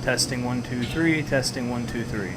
Testing 1 2 3. Testing 1 2 3.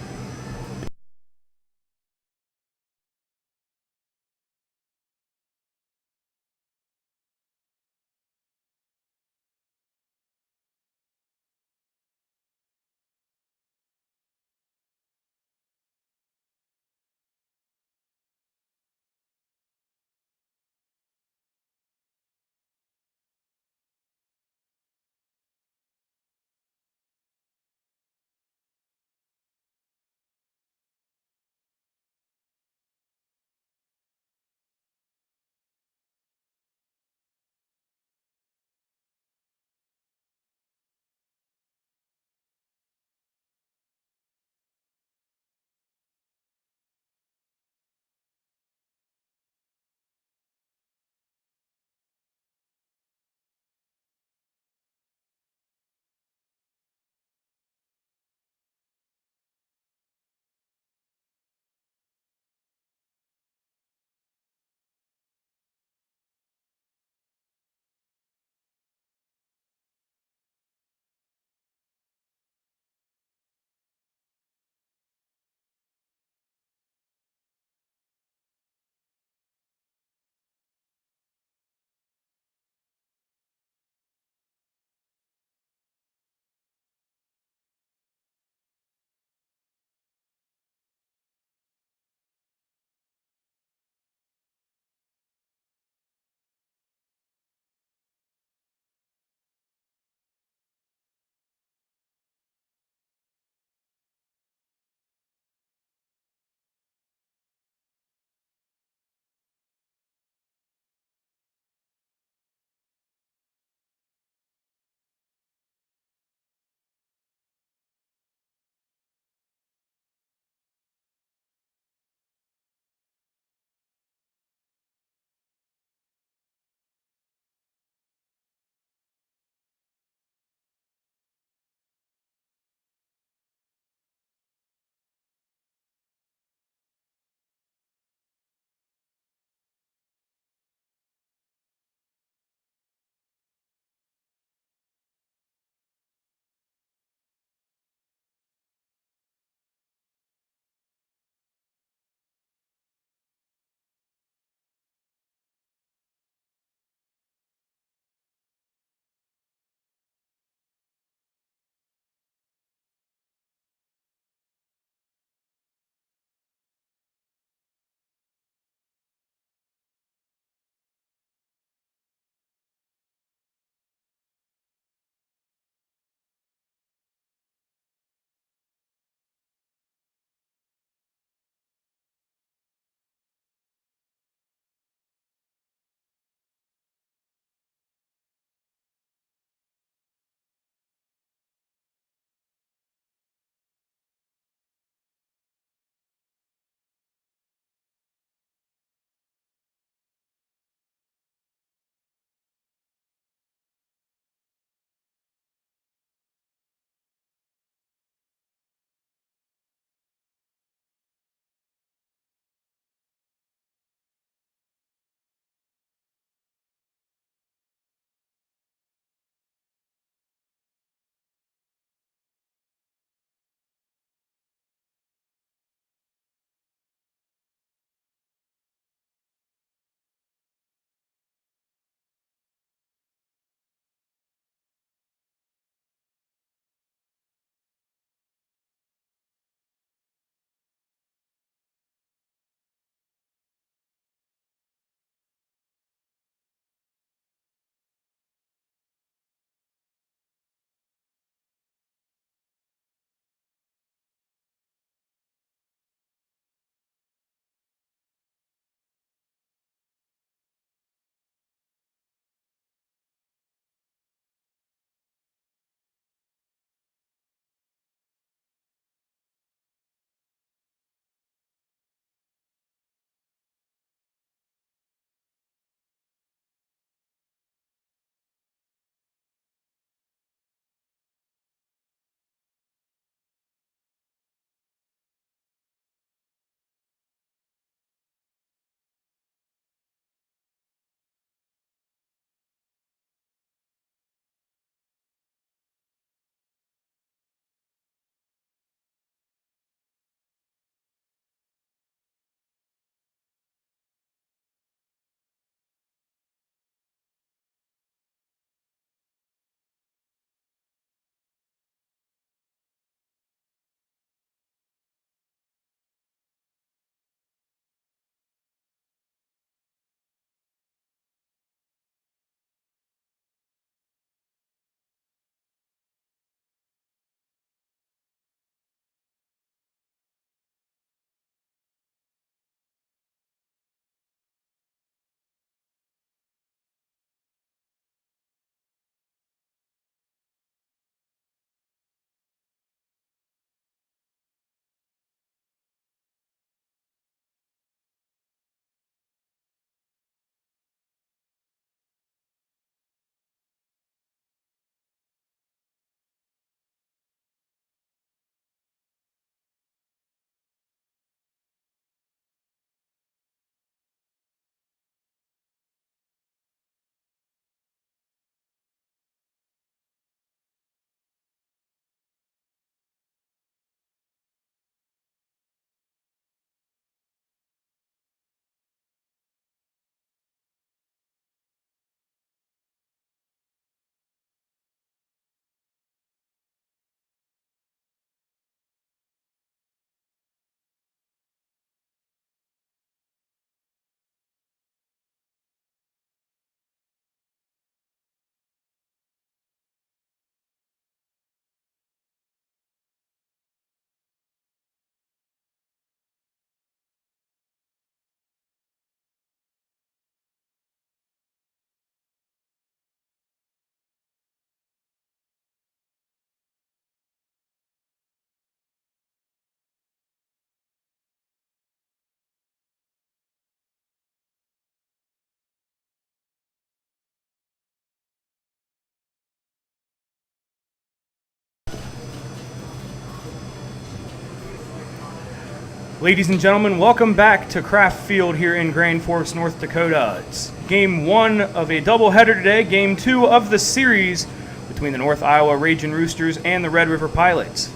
Ladies and gentlemen, welcome back to Kraft Field here in Grand Forks, North Dakota. It's game one of a doubleheader today, game two of the series between the North Iowa Ragin Roosters and the Red River Pilots.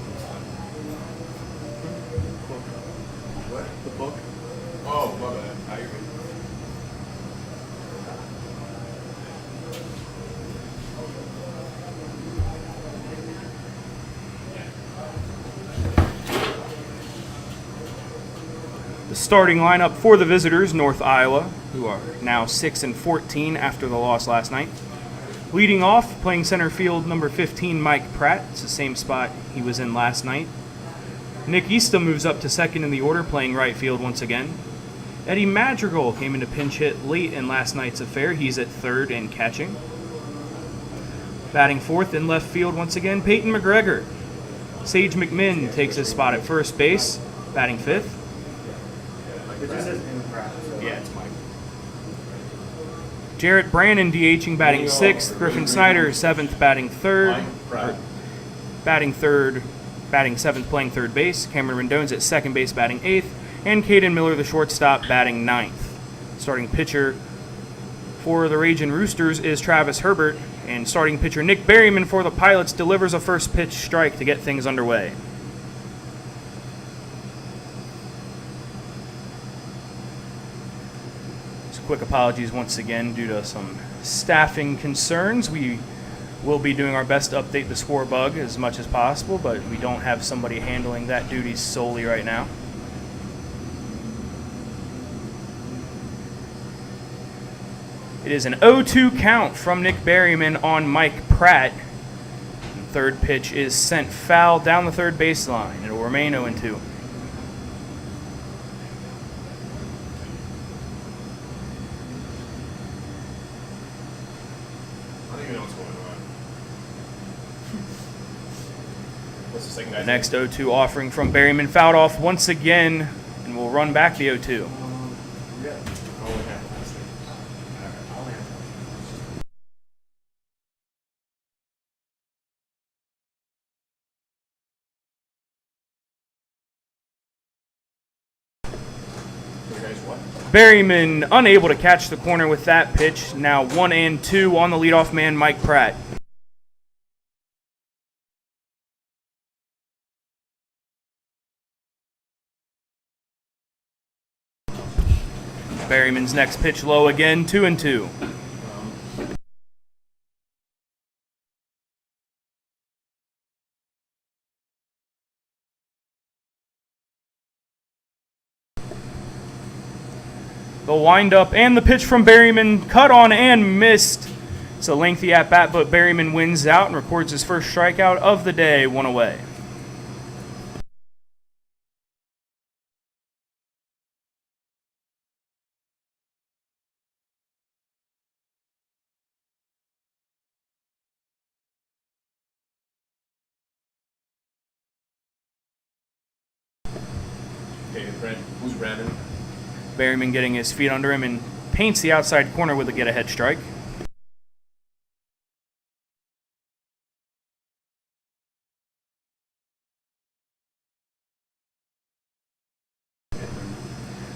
What? The book? Oh, my bad. How you doing? The starting lineup for the visitors, North Iowa, who are now 6-14 after the loss last night. Leading off, playing center field, number 15, Mike Pratt. It's the same spot he was in last night. Nick Eastham moves up to second in the order, playing right field once again. Eddie Madrigal came into pinch hit late in last night's affair. He's at third and catching. Batting fourth in left field once again, Peyton McGregor. Sage McMinn takes his spot at first base, batting fifth. It just says in Pratt. So yeah, it's Mike. Jarrett Brannon DHing, batting sixth. Griffin Snyder, seventh, batting third. Batting seventh, playing third base. Cameron Rendone's at second base, batting eighth. And Caden Miller, the shortstop, batting ninth. Starting pitcher for the Ragin Roosters is Travis Herbert. And starting pitcher Nick Berryman for the Pilots delivers a first pitch strike to get things underway. Quick apologies once again due to some staffing concerns. We will be doing our best to update the score bug as much as possible, but we don't have somebody handling that duty solely right now. It is an 0-2 count from Nick Berryman on Mike Pratt. The third pitch is sent foul down the third baseline. It will remain 0-2. The next 0-2 offering from Berryman fouled off once again, and we'll run back the 0-2. Berryman unable to catch the corner with that pitch. Now 1-2 on the leadoff man, Mike Pratt. Berryman's next pitch low again, 2-2. The windup and the pitch from Berryman, cut on and missed. It's a lengthy at-bat, but Berryman wins out and records his first strikeout of the day, one away. Who's Brandon? Berryman getting his feet under him and paints the outside corner with a get-ahead strike.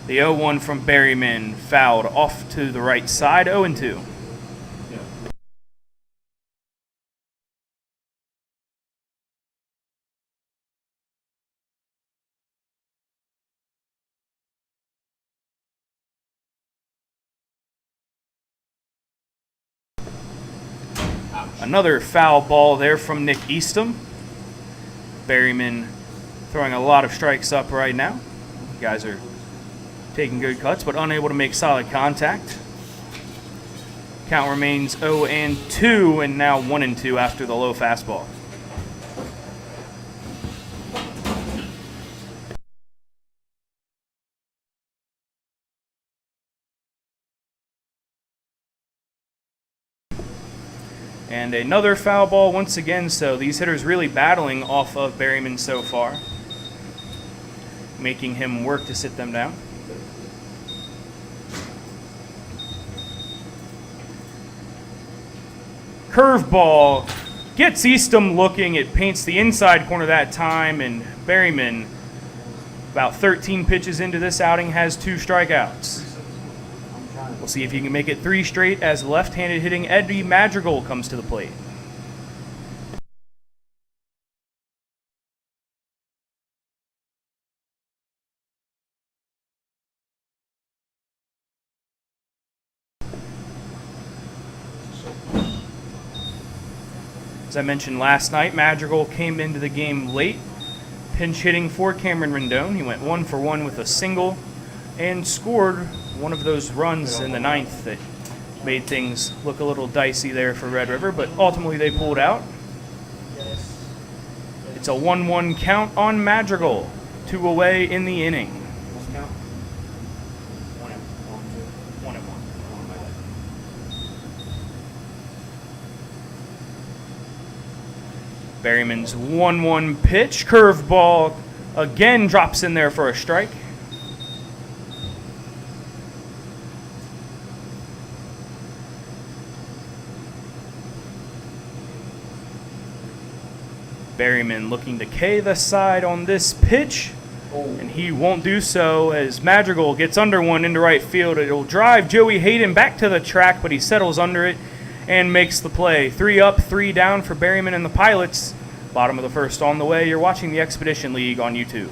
The 0-1 from Berryman fouled off to the right side, 0-2. Another foul ball there from Nick Eastham. Berryman throwing a lot of strikes up right now. You guys are taking good cuts, but unable to make solid contact. Count remains 0-2, and now 1-2 after the low fastball. And another foul ball once again, so these hitters really battling off of Berryman so far, making him work to sit them down. Curveball gets Eastham looking. It paints the inside corner that time, and Berryman About 13 pitches into this outing, has 2 strikeouts. We'll see if he can make it 3 straight as left-handed hitting Eddie Madrigal comes to the plate. As I mentioned last night, Madrigal came into the game late, pinch hitting for Cameron Rendon. He went 1 for 1 with a single and scored one of those runs in the 9th that made things look a little dicey there for Red River, but ultimately they pulled out. It's a 1-1 count on Madrigal, 2 away in the inning. Berryman's 1-1 pitch, curveball again drops in there for a strike. Berryman looking to K the side on this pitch, and he won't do so as Madrigal gets under one into right field. It'll drive Joey Hayden back to the track, but he settles under it and makes the play. 3 up, 3 down for Berryman and the Pilots. Bottom of the first on the way. You're watching the Expedition League on YouTube.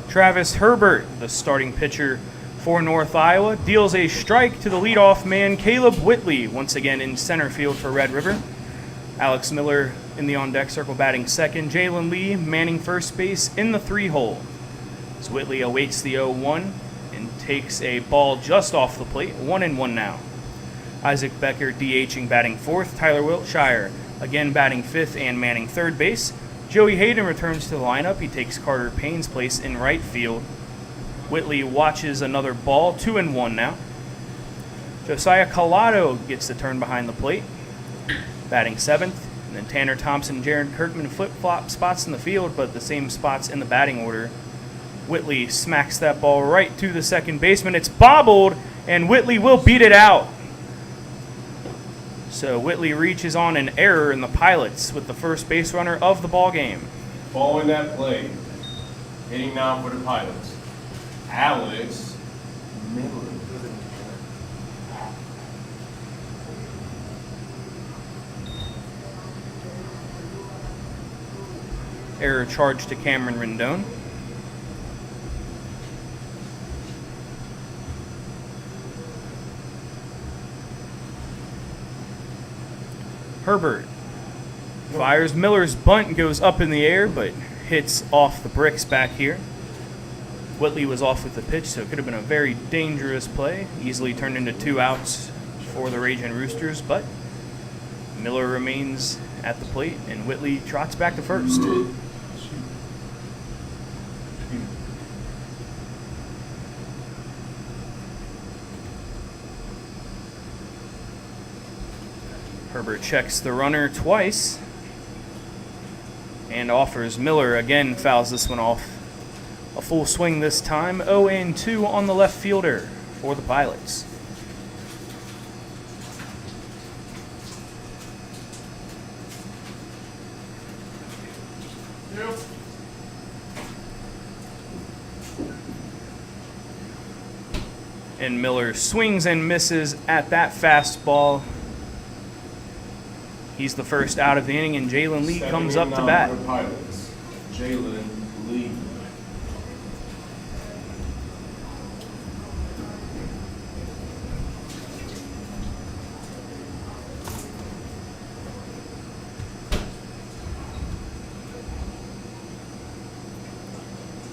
Travis Herbert, the starting pitcher for North Iowa, deals a strike to the leadoff man, Caleb Whitley, once again in center field for Red River. Alex Miller in the on-deck circle batting second. Jalen Lee manning first base in the 3-hole. As Whitley awaits the 0-1 and takes a ball just off the plate, 1-1 now. Isaac Becker DHing batting fourth. Tyler Wiltshire again batting fifth and manning third base. Joey Hayden returns to the lineup. He takes Carter Payne's place in right field. Whitley watches another ball, 2-1 now. Josiah Collado gets the turn behind the plate, batting seventh. And then Tanner Thompson and Jared Kirkman flip-flop spots in the field, but the same spots in the batting order. Whitley smacks that ball right to the second baseman. It's bobbled, and Whitley will beat it out. So Whitley reaches on an error in the Pilots with the first base runner of the ball game. Following that play, hitting now for the Pilots, Alex Miller. Error charged to Cameron Rendon. Herbert fires. Miller's bunt goes up in the air, but hits off the bricks back here. Whitley was off with the pitch, so it could have been a very dangerous play. Easily turned into 2 outs for the Ragin Roosters, but Miller remains at the plate, and Whitley trots back to first. Herbert checks the runner twice and offers. Miller again fouls this one off. A full swing this time. 0-2 on the left fielder for the Pilots. And Miller swings and misses at that fastball. He's the first out of the inning, and Jalen Lee comes up to bat. Jalen Lee.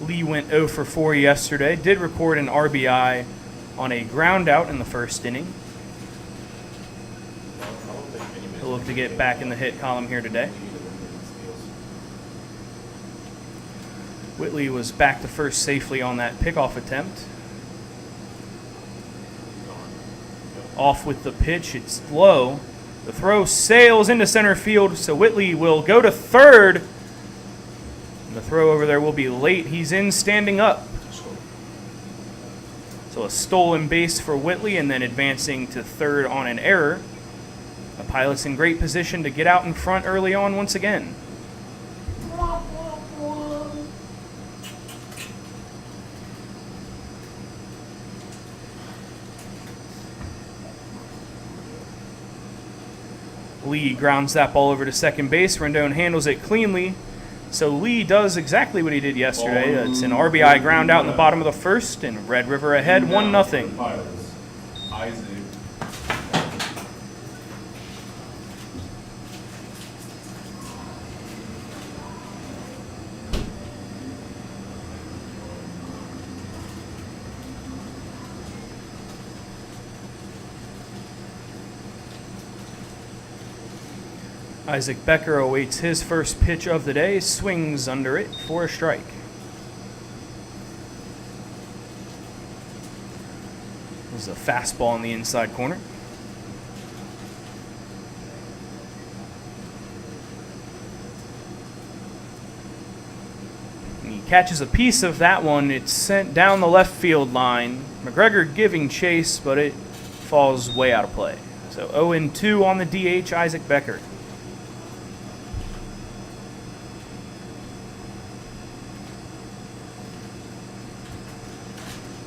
Lee went 0 for 4 yesterday. Did record an RBI on a ground out in the first inning. He'll look to get back in the hit column here today. Whitley was back to first safely on that pickoff attempt. Off with the pitch. It's low. The throw sails into center field, so Whitley will go to third. The throw over there will be late. He's in standing up. So a stolen base for Whitley, and then advancing to third on an error. The Pilots in great position to get out in front early on once again. Lee grounds that ball over to second base. Rendon handles it cleanly. So Lee does exactly what he did yesterday. It's an RBI ground out in the bottom of the first, and Red River ahead 1-0. Isaac Becker awaits his first pitch of the day, swings under it for a strike. This is a fastball in the inside corner. And he catches a piece of that one. It's sent down the left field line. McGregor giving chase, but it falls way out of play. So 0-2 on the DH, Isaac Becker.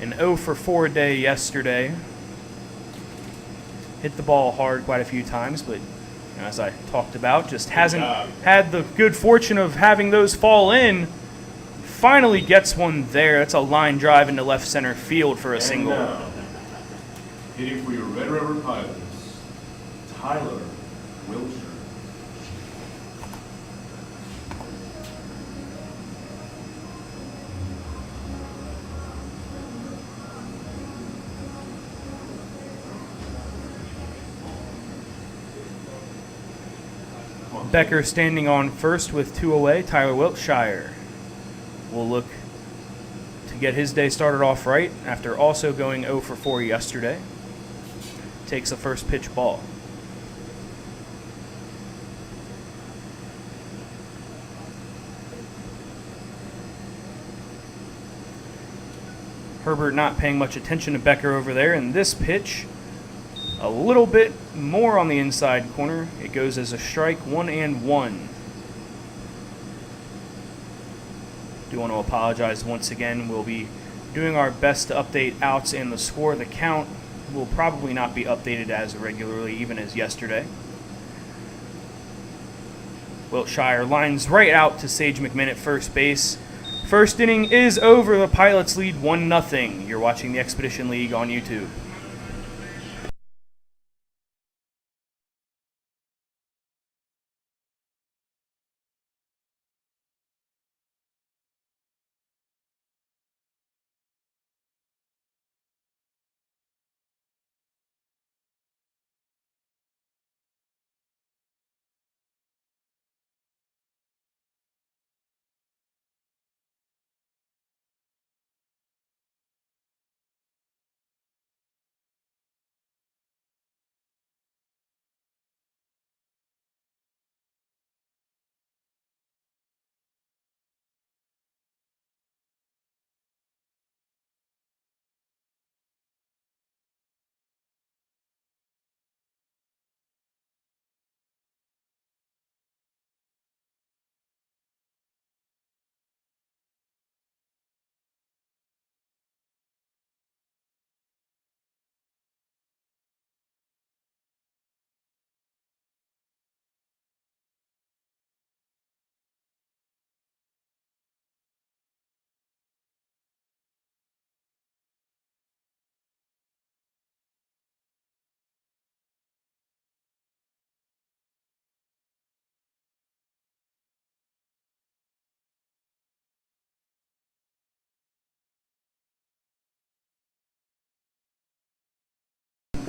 An 0 for 4 day yesterday. Hit the ball hard quite a few times, but as I talked about, just hasn't had the good fortune of having those fall in. Finally gets one there. That's a line drive into left center field for a single. Hitting for your Red River Pilots, Tyler Wilshire. Becker standing on first with 2 away. Tyler Wiltshire will look to get his day started off right after also going 0 for 4 yesterday. Takes a first pitch ball. Herbert not paying much attention to Becker over there, and this pitch a little bit more on the inside corner. It goes as a strike, 1-1. Do want to apologize once again. We'll be doing our best to update outs and the score. The count will probably not be updated as regularly, even as yesterday. Wiltshire lines right out to Sage McMinn at first base. First inning is over. The Pilots lead 1-0. You're watching the Expedition League on YouTube.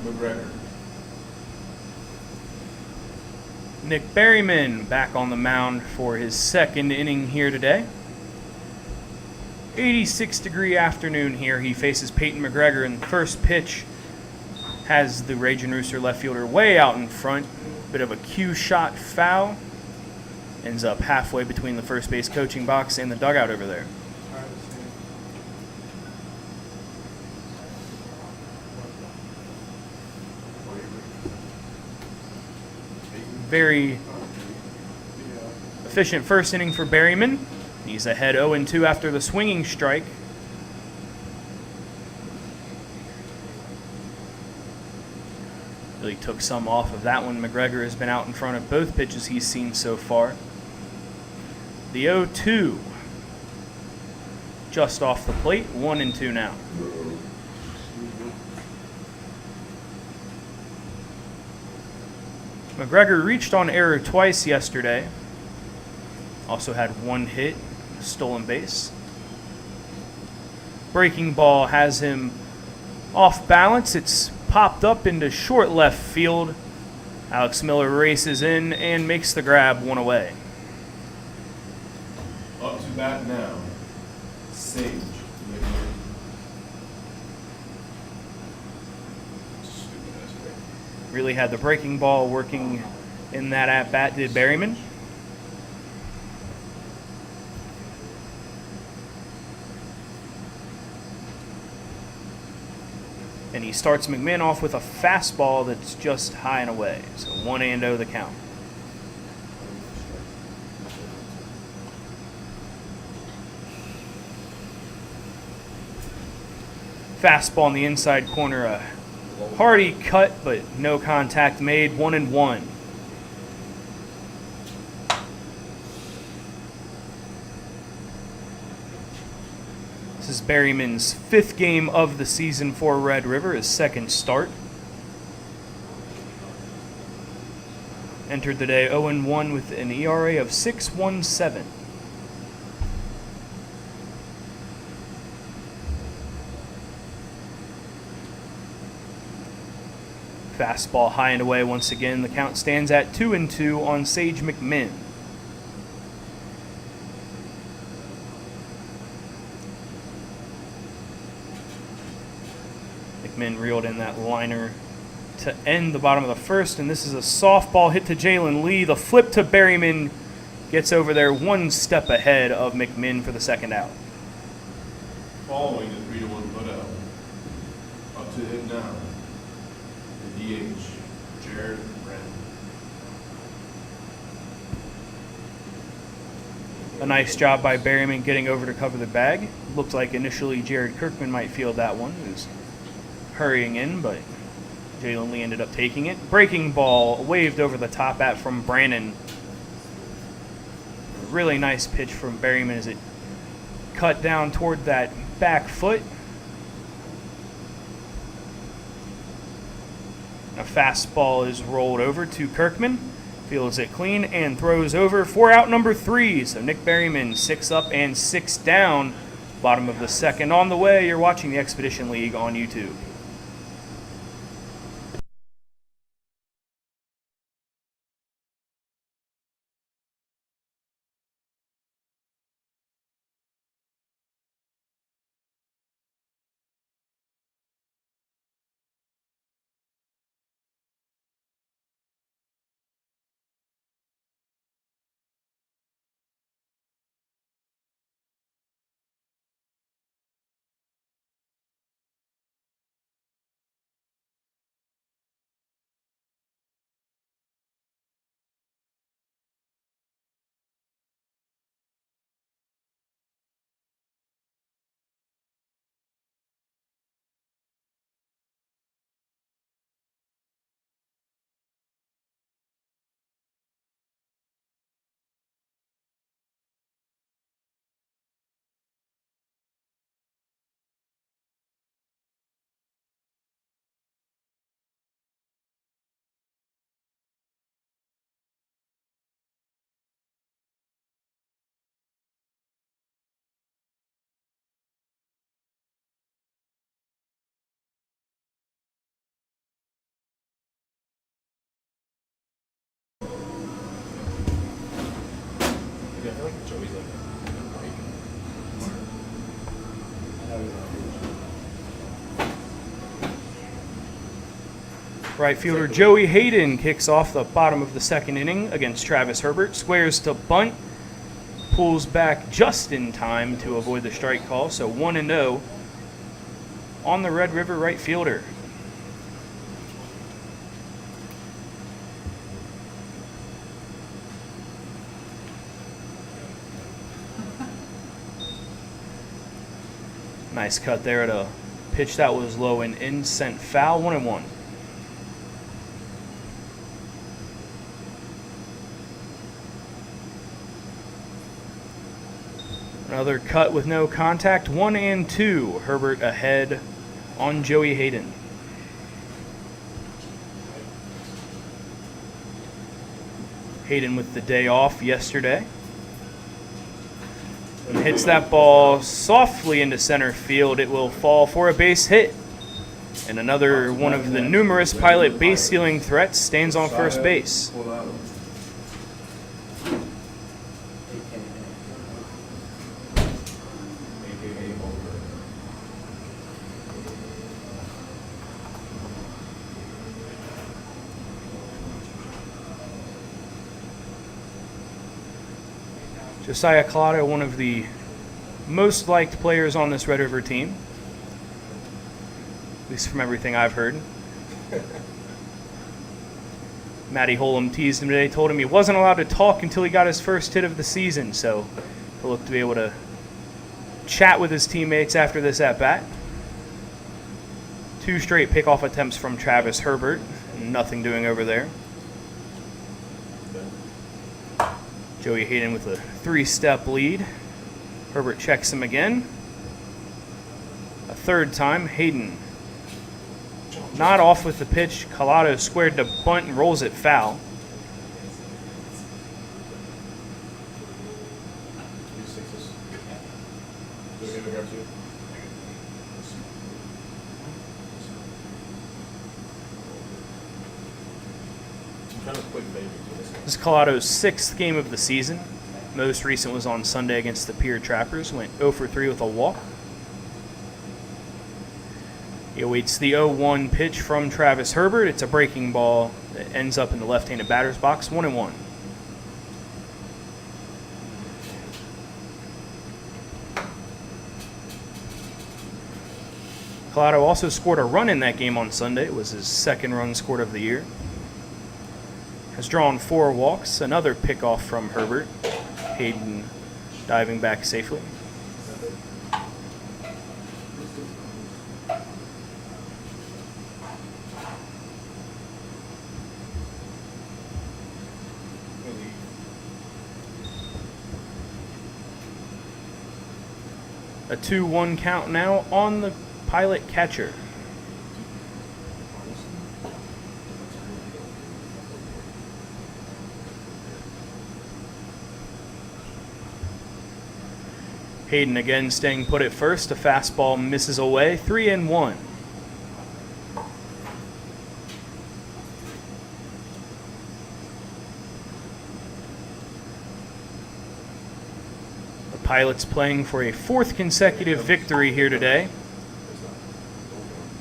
McGregor. Nick Berryman back on the mound for his second inning here today. 86-degree afternoon here. He faces Peyton McGregor, and the first pitch has the Ragin Rooster left fielder way out in front. Bit of a cue shot foul. Ends up halfway between the first base coaching box and the dugout over there. Very efficient first inning for Berryman. He's ahead 0-2 after the swinging strike. Really took some off of that one. McGregor has been out in front of both pitches he's seen so far. The 0-2 just off the plate, 1-2 now. McGregor reached on error twice yesterday. Also had one hit, stolen base. Breaking ball has him off balance. It's popped up into short left field. Alex Miller races in and makes the grab, one away. Up to bat now, Sage McMahon. Really had the breaking ball working in that at-bat, did Berryman. And he starts McMahon off with a fastball that's just high and away. So 1-0 the count. Fastball on the inside corner, a hearty cut, but no contact made, 1-1. This is Berryman's 5th game of the season for Red River, his 2nd start. Entered the day 0-1 with an ERA of 6.17. Fastball high and away once again. The count stands at 2-2 on Sage McMahon. McMahon reeled in that liner to end the bottom of the first, and this is a softball hit to Jalen Lee. The flip to Berryman gets over there one step ahead of McMahon for the second out. Following the 3-1 putout. Up to hit now. The DH, Jared Wren. A nice job by Berryman getting over to cover the bag. Looked like initially Jared Kirkman might field that one. He was hurrying in, but Jalen Lee ended up taking it. Breaking ball waved over the top at from Brandon. A really nice pitch from Berryman as it cut down toward that back foot. A fastball is rolled over to Kirkman. Fields it clean and throws over for out number 3. So Nick Berryman 6 up and 6 down. Bottom of the second on the way. You're watching the Expedition League on YouTube. Right fielder Joey Hayden kicks off the bottom of the second inning against Travis Herbert. Squares to bunt. Pulls back just in time to avoid the strike call. So 1-0 on the Red River right fielder. Nice cut there at a pitch that was low and in, sent foul. 1-1. Another cut with no contact. 1-2. Herbert ahead on Joey Hayden. Hayden with the day off yesterday. And hits that ball softly into center field. It will fall for a base hit. And another one of the numerous Pilot base stealing threats stands on first base. Josiah Collado, one of the most liked players on this Red River team, at least from everything I've heard. Matty Holum teased him today, told him he wasn't allowed to talk until he got his first hit of the season, so he'll look to be able to chat with his teammates after this at-bat. 2 straight pickoff attempts from Travis Herbert, nothing doing over there. Joey Hayden with a 3-step lead. Herbert checks him again. A third time, Hayden not off with the pitch. Collado squared to bunt and rolls it foul. This is Collado's 6th game of the season. Most recent was on Sunday against the Pier Trappers. Went 0 for 3 with a walk. He awaits the 0-1 pitch from Travis Herbert. It's a breaking ball that ends up in the left-handed batter's box. 1-1. Collado also scored a run in that game on Sunday. It was his 2nd run scored of the year. Has drawn 4 walks. Another pickoff from Herbert. Hayden diving back safely. A 2-1 count now on the Pilot catcher. Hayden again staying put at first. A fastball misses away. 3-1. The Pilots playing for a 4th consecutive victory here today.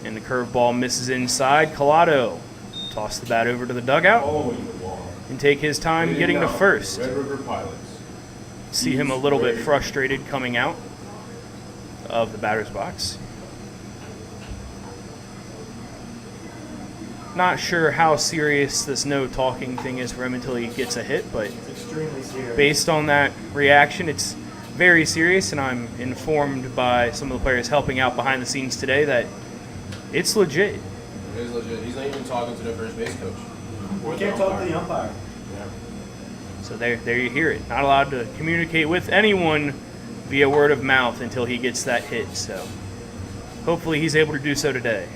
And the curveball misses inside. Collado toss the bat over to the dugout and take his time getting to first. Red River Pilots. See him a little bit frustrated coming out of the batter's box. Not sure how serious this no talking thing is for him until he gets a hit, but Extremely serious. based on that reaction, it's very serious, and I'm informed by some of the players helping out behind the scenes today that it's legit. It is legit. He's not even talking to the first base coach. You can't talk to the umpire. Yeah. So there you hear it. Not allowed to communicate with anyone via word of mouth until he gets that hit. So hopefully he's able to do so today.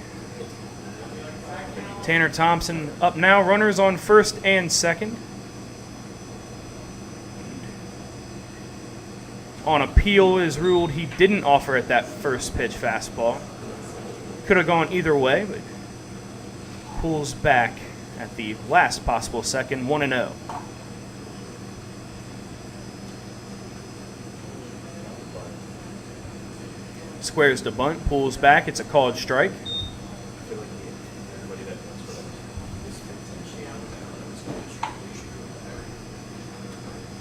Tanner Thompson up now. Runners on first and second. On appeal is ruled he didn't offer at that first pitch fastball. Could have gone either way, but pulls back at the last possible second. 1-0. Squares to bunt, pulls back. It's a called strike.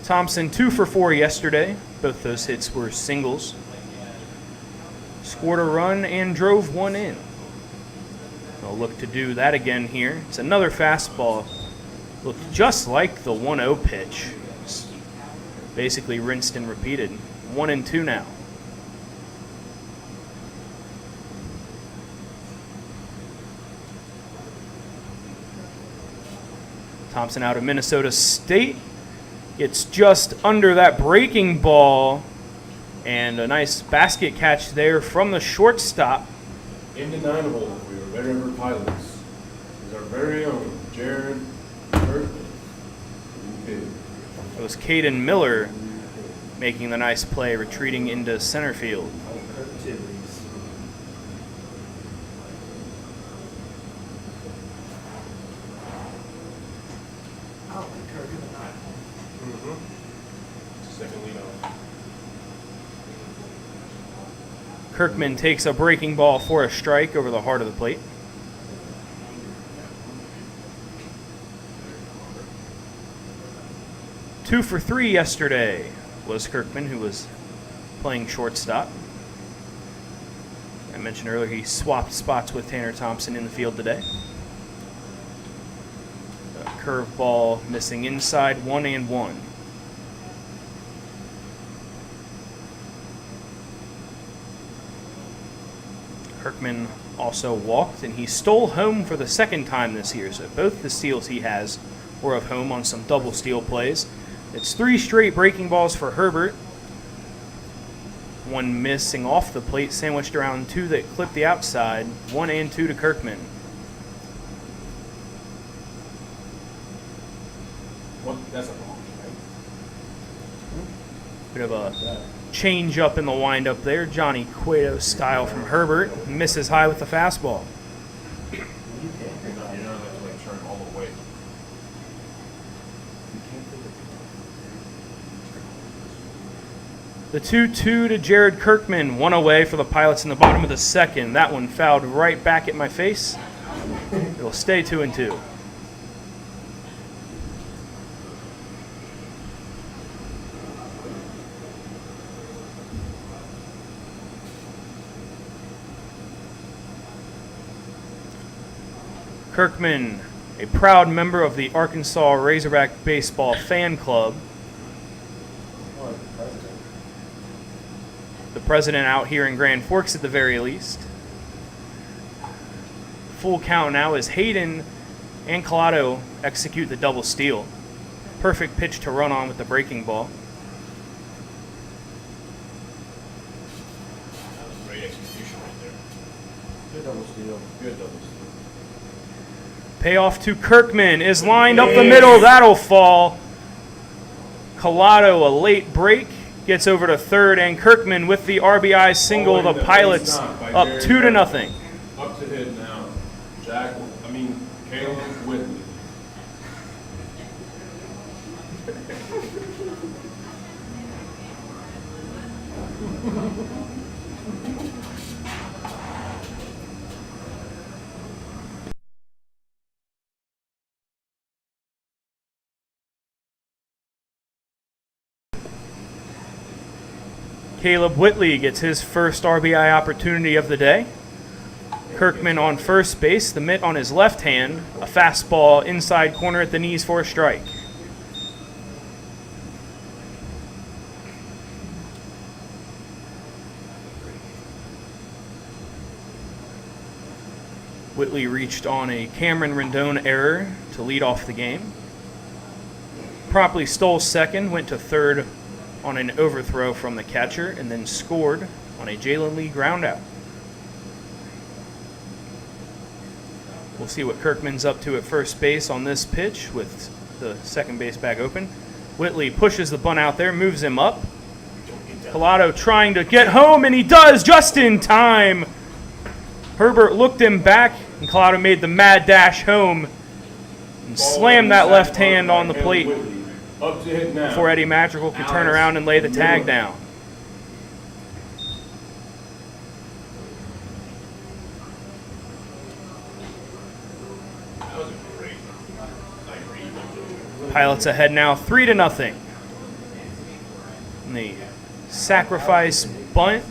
Thompson 2 for 4 yesterday. Both those hits were singles. Scored a run and drove one in. They'll look to do that again here. It's another fastball. Looked just like the 1-0 pitch. It's basically rinsed and repeated. 1-2 now. Thompson out of Minnesota State. Gets just under that breaking ball. And a nice basket catch there from the shortstop. Indeniable if we were Red River Pilots. Is our very own Jared Kirkman. It was Caden Miller making the nice play, retreating into center field. Second lead off. Kirkman takes a breaking ball for a strike over the heart of the plate. Two for 3 yesterday was Kirkman, who was playing shortstop. I mentioned earlier he swapped spots with Tanner Thompson in the field today. A curveball missing inside, 1-1. Kirkman also walked, and he stole home for the second time this year. So both the steals he has were of home on some double steal plays. It's 3 straight breaking balls for Herbert. One missing off the plate, sandwiched around 2 that clipped the outside. 1-2 to Kirkman. What? That's a ball, right? Bit of a change up in the windup there. Johnny Cueto style from Herbert. Misses high with the fastball. You know that's like turn all the way. The 2-2 to Jared Kirkman. One away for the Pilots in the bottom of the second. That one fouled right back at my face. It'll stay 2-2. Kirkman, a proud member of the Arkansas Razorback Baseball Fan Club. The president out here in Grand Forks at the very least. Full count now as Hayden and Collado execute the double steal. Perfect pitch to run on with the breaking ball. That was great execution right there. Good double steal. Good double steal. Payoff to Kirkman is lined up the middle. That'll fall. Collado, a late break, gets over to third, and Kirkman with the RBI single. The Pilots up 2-0. Up to hit now. Caleb Whitley. Caleb Whitley gets his first RBI opportunity of the day. Kirkman on first base, the mitt on his left hand, a fastball inside corner at the knees for a strike. Whitley reached on a Cameron Rendon error to lead off the game. Promptly stole second, went to third on an overthrow from the catcher, and then scored on a Jalen Lee groundout. We'll see what Kirkman's up to at first base on this pitch with the second base bag open. Whitley pushes the bunt out there, moves him up. Collado trying to get home, and he does just in time. Herbert looked him back, and Collado made the mad dash home and slammed that left hand on the plate Up to hit now. before Eddie Madrigal could turn around and lay the tag down. That was a great read. Pilots ahead now 3-0. And the sacrifice bunt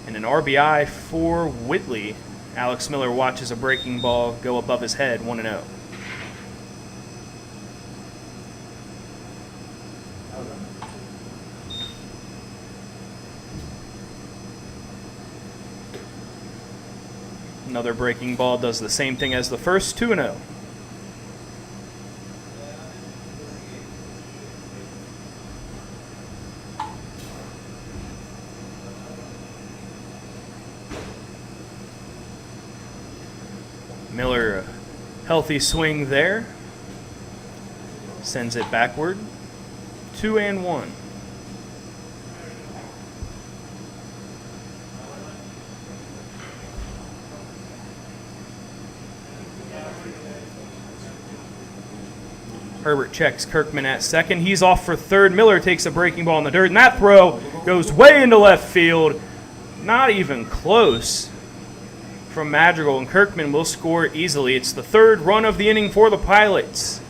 and an RBI for Whitley. Alex Miller watches a breaking ball go above his head, 1-0. Another breaking ball does the same thing as the first, 2-0. Miller, healthy swing there. Sends it backward. 2-1. Herbert checks Kirkman at second. He's off for third. Miller takes a breaking ball in the dirt, and that throw goes way into left field. Not even close from Madrigal, and Kirkman will score easily. It's the third run of the inning for the Pilots.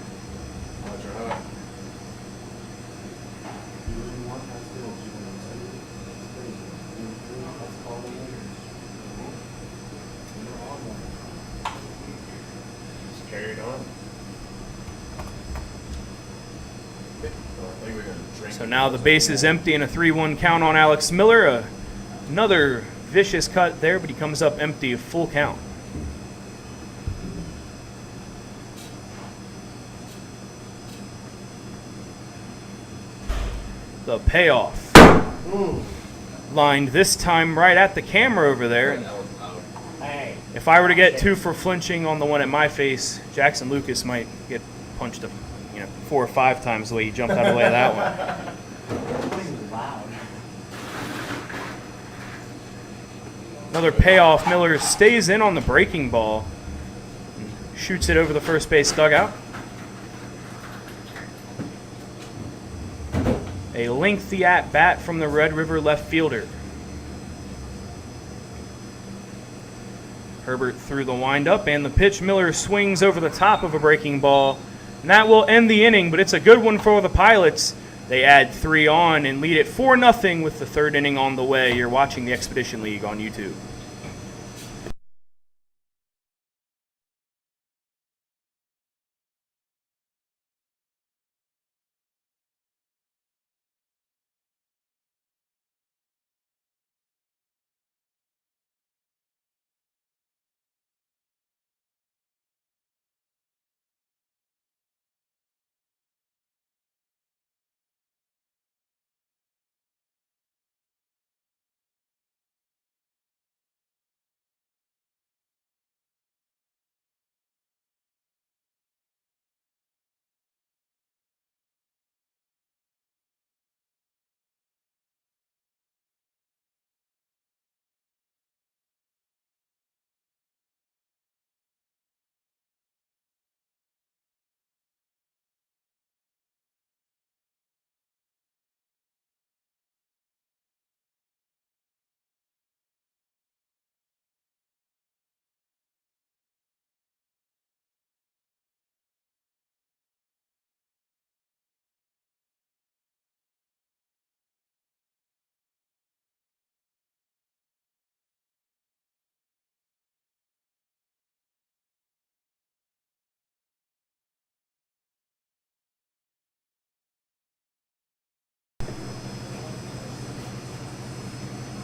Carried on. So now the base is empty and a 3-1 count on Alex Miller. Another vicious cut there, but he comes up empty, full count. The payoff. Lined this time right at the camera over there. Hey. If I were to get 2 for flinching on the one at my face, Jackson Lucas might get punched 4 or 5 times the way he jumped out of the way of that one. Loud. Another payoff. Miller stays in on the breaking ball. Shoots it over the first base dugout. A lengthy at-bat from the Red River left fielder. Herbert threw the windup and the pitch. Miller swings over the top of a breaking ball. And that will end the inning, but it's a good one for the Pilots. They add 3 on and lead it 4-0 with the third inning on the way. You're watching the Expedition League on YouTube.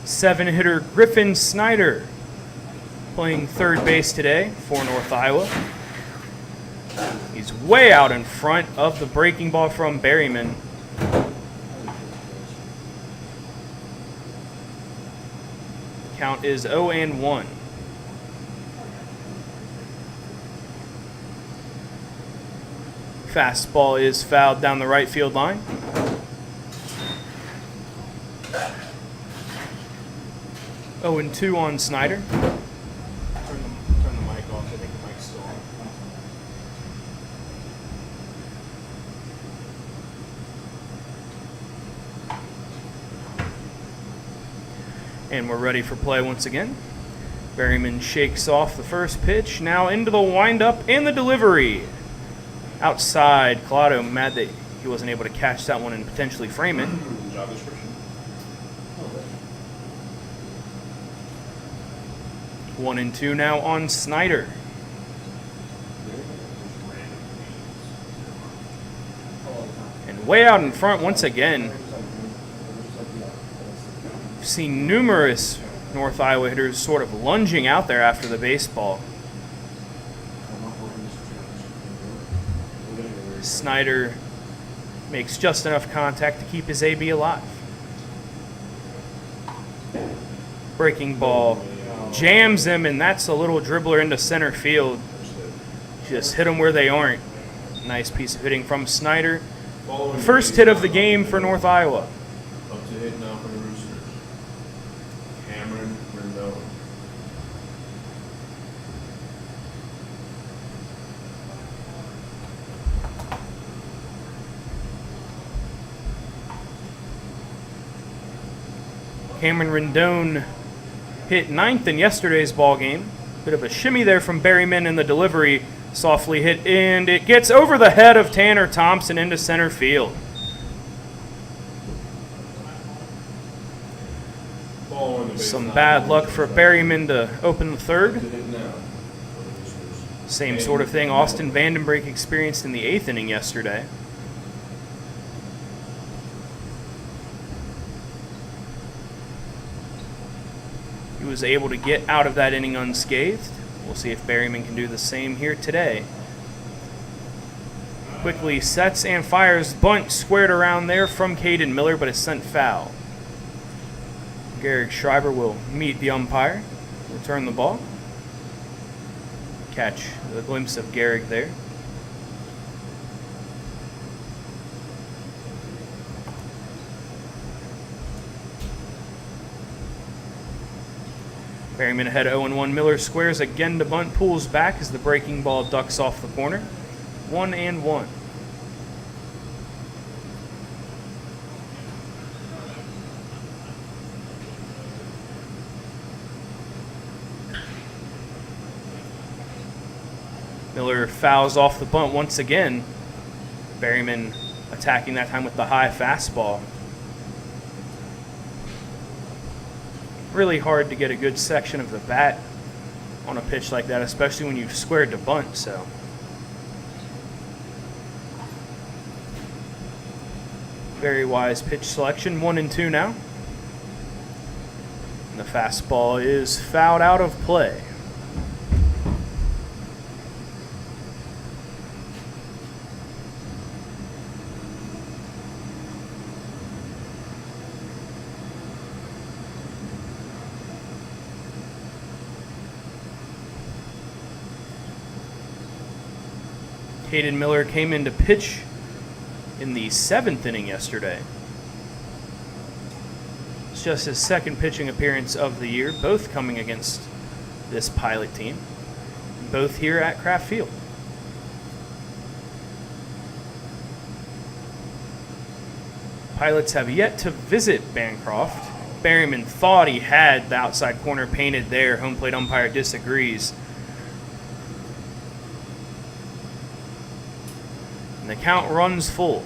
Seven-hitter Griffin Snyder playing third base today for North Iowa. He's way out in front of the breaking ball from Berryman. Count is 0-1. Fastball is fouled down the right field line. Oh, and 2 on Snyder. Turn the mic off. I think the mic's still on. And we're ready for play once again. Berryman shakes off the first pitch. Now into the windup and the delivery. Outside, Collado mad that he wasn't able to catch that one and potentially frame it. Job description. 1-2 now on Snyder. And way out in front once again. We've seen numerous North Iowa hitters sort of lunging out there after the baseball. Snyder makes just enough contact to keep his AB alive. Breaking ball jams him, and that's a little dribbler into center field. Just hit them where they aren't. Nice piece of hitting from Snyder. First hit of the game for North Iowa. Up to hit now for the Roosters. Cameron Rendon. Cameron Rendon hit ninth in yesterday's ball game. Bit of a shimmy there from Berryman in the delivery. Softly hit, and it gets over the head of Tanner Thompson into center field. Some bad luck for Berryman to open the third. Same sort of thing Austin Vandenbrink experienced in the 8th inning yesterday. He was able to get out of that inning unscathed. We'll see if Berryman can do the same here today. Quickly sets and fires. Bunt squared around there from Caden Miller, but it's sent foul. Garrick Schreiber will meet the umpire, return the ball. Catch the glimpse of Garrick there. Berryman ahead 0-1. Miller squares again to bunt, pulls back as the breaking ball ducks off the corner. 1-1. Miller fouls off the bunt once again. Berryman attacking that time with the high fastball. Really hard to get a good section of the bat on a pitch like that, especially when you've squared to bunt. So very wise pitch selection. 1-2 now. And the fastball is fouled out of play. Caden Miller came in to pitch in the 7th inning yesterday. It's just his second pitching appearance of the year, both coming against this Pilot team, both here at Kraft Field. Pilots have yet to visit Bancroft. Berryman thought he had the outside corner painted there. Home plate umpire disagrees. And the count runs full.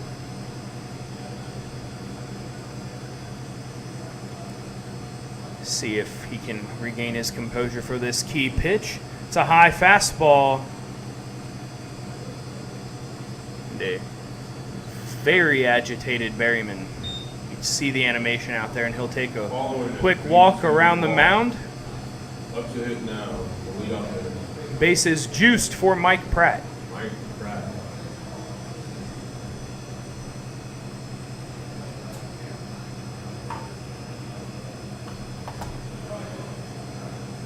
See if he can regain his composure for this key pitch. It's a high fastball. And a very agitated Berryman. You can see the animation out there, and he'll take a quick walk around the mound. Up to hit now. The leadoff hitter. Bases juiced for Mike Pratt. Mike Pratt.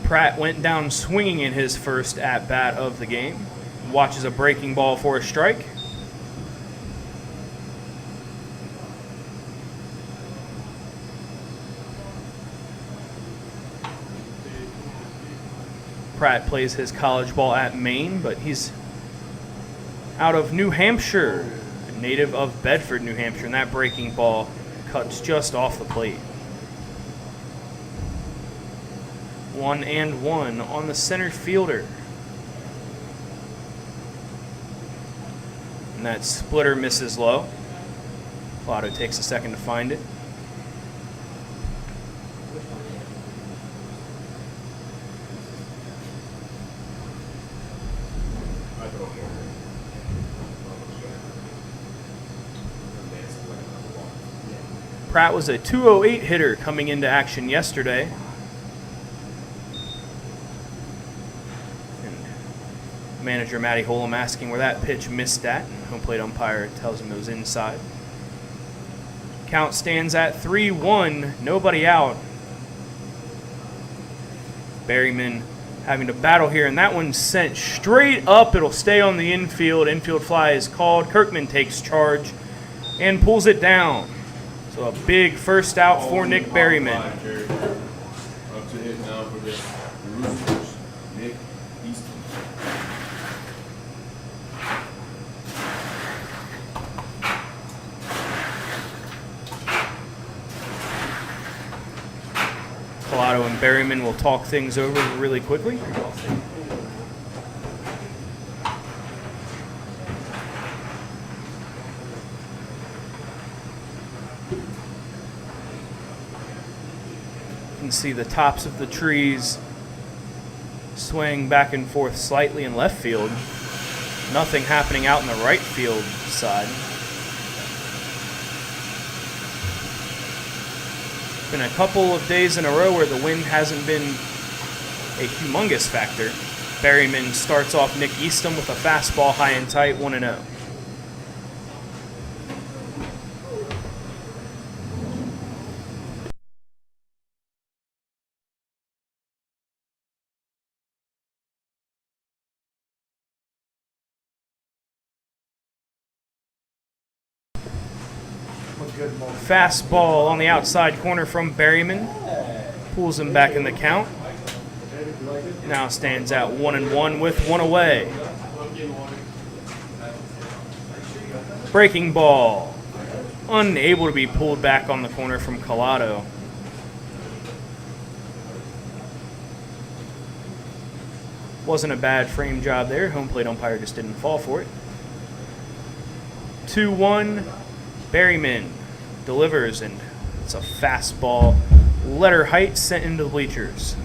Pratt went down swinging in his first at-bat of the game. Watches a breaking ball for a strike. Pratt plays his college ball at Maine, but he's out of New Hampshire, a native of Bedford, New Hampshire, and that breaking ball cuts just off the plate. 1-1 on the center fielder. And that splitter misses low. Colado takes a second to find it. I throw more. Pratt was a 208 hitter coming into action yesterday. And manager Matty Holm asking where that pitch missed at. Home plate umpire tells him it was inside. Count stands at 3-1, nobody out. Berryman having to battle here, and that one's sent straight up. It'll stay on the infield. Infield fly is called. Kirkman takes charge and pulls it down. So a big first out for Nick Berryman. Up to hit now for the Roosters, Nick Easton. Colado and Berryman will talk things over really quickly. You can see the tops of the trees swaying back and forth slightly in left field. Nothing happening out in the right field side. Been a couple of days in a row where the wind hasn't been a humongous factor. Berryman starts off Nick Easton with a fastball high and tight, 1-0. Fastball on the outside corner from Berryman. Pulls him back in the count. Now stands at 1-1 with one away. Breaking ball. Unable to be pulled back on the corner from Colado. Wasn't a bad frame job there. Home plate umpire just didn't fall for it. 2-1. Berryman delivers, and it's a fastball, letter height, sent into the bleachers.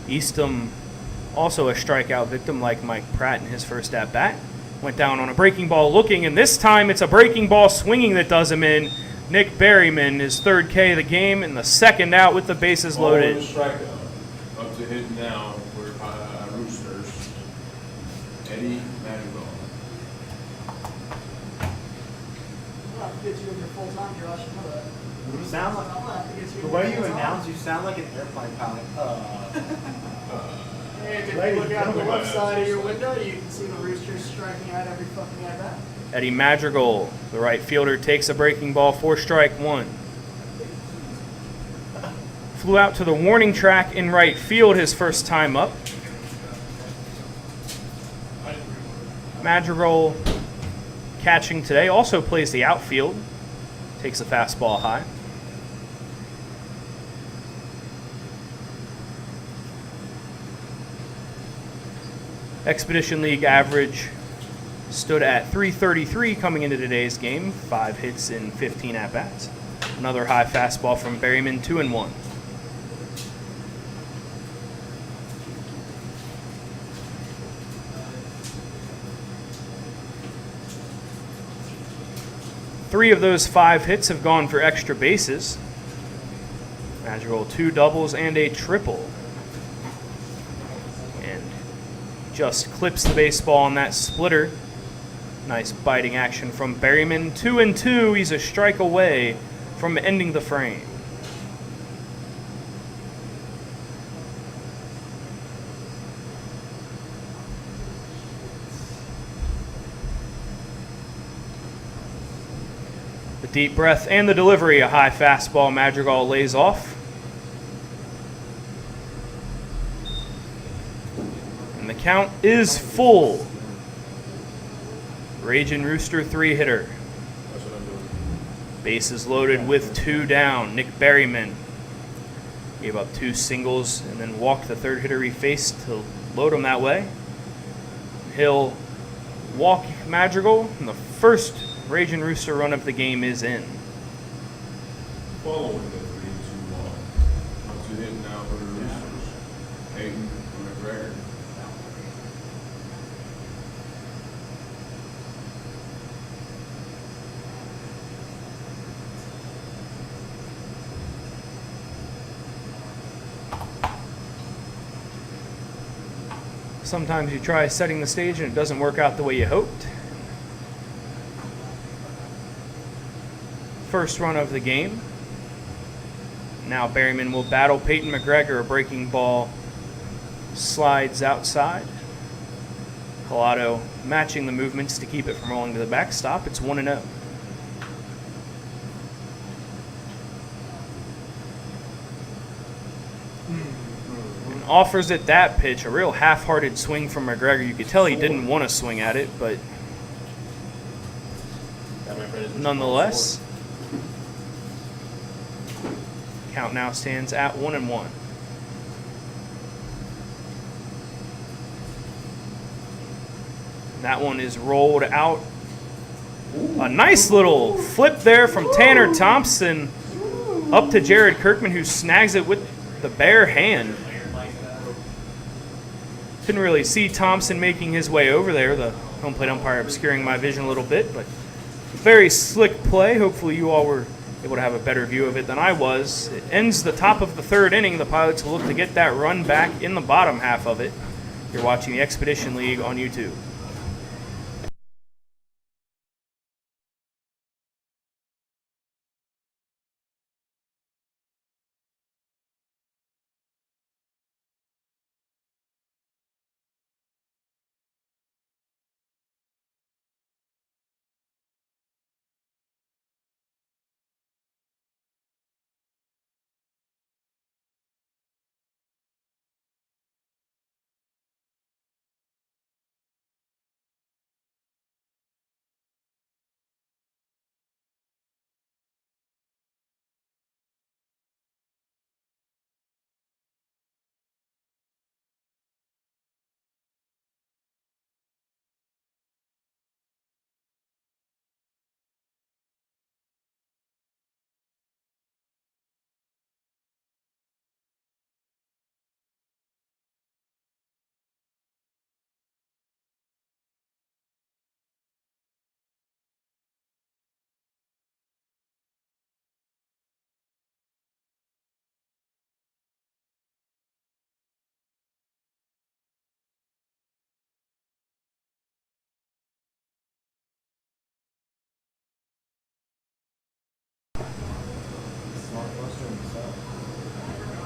Easton, also a strikeout victim like Mike Pratt in his first at-bat. Went down on a breaking ball looking, and this time it's a breaking ball swinging that does him in. Nick Berryman, his third K of the game, and the second out with the bases loaded. Strikeout. Up to hit now for Roosters, Eddie Madrigal. I'll have to get you in your full-time, Josh. You know that. You sound like, I'll have to get you the in way your you full-time. announce, you sound like an airplane pilot. Hey, if Ladies you look out and the gentlemen. left side of your window, you can see the Roosters striking out every fucking at bat. Eddie Madrigal, the right fielder, takes a breaking ball for strike one. Flew out to the warning track in right field his first time up. Madrigal catching today, also plays the outfield. Takes a fastball high. Expedition League average stood at .333 coming into today's game. 5 hits in 15 at-bats. Another high fastball from Berryman, 2-1. Three of those 5 hits have gone for extra bases. Madrigal 2 doubles and a triple. And just clips the baseball on that splitter. Nice biting action from Berryman. 2-2. He's a strike away from ending the frame. The deep breath and the delivery. A high fastball. Madrigal lays off. And the count is full. Ragin Rooster 3-hitter. That's what I'm doing. Bases loaded with 2 down. Nick Berryman Gave up 2 singles and then walked the third hitter he faced to load him that way. He'll walk Madrigal, and the first Ragin' Rooster run of the game is in. Following the 3-2 walk. Up to hit now for the Roosters. Peyton McGregor. Sometimes you try setting the stage and it doesn't work out the way you hoped. First run of the game. Now Berryman will battle Peyton McGregor. A breaking ball slides outside. Collado matching the movements to keep it from rolling to the backstop. It's 1-0. Offers it that pitch, a real half-hearted swing from McGregor. You could tell he didn't want to swing at it, but nonetheless, count now stands at 1-1. That one is rolled out. A nice little flip there from Tanner Thompson up to Jared Kirkman, who snags it with the bare hand. Couldn't really see Thompson making his way over there, the home plate umpire obscuring my vision a little bit, but very slick play. Hopefully you all were able to have a better view of it than I was. It ends the top of the third inning. The Pilots will look to get that run back in the bottom half of it. You're watching the Expedition League on YouTube.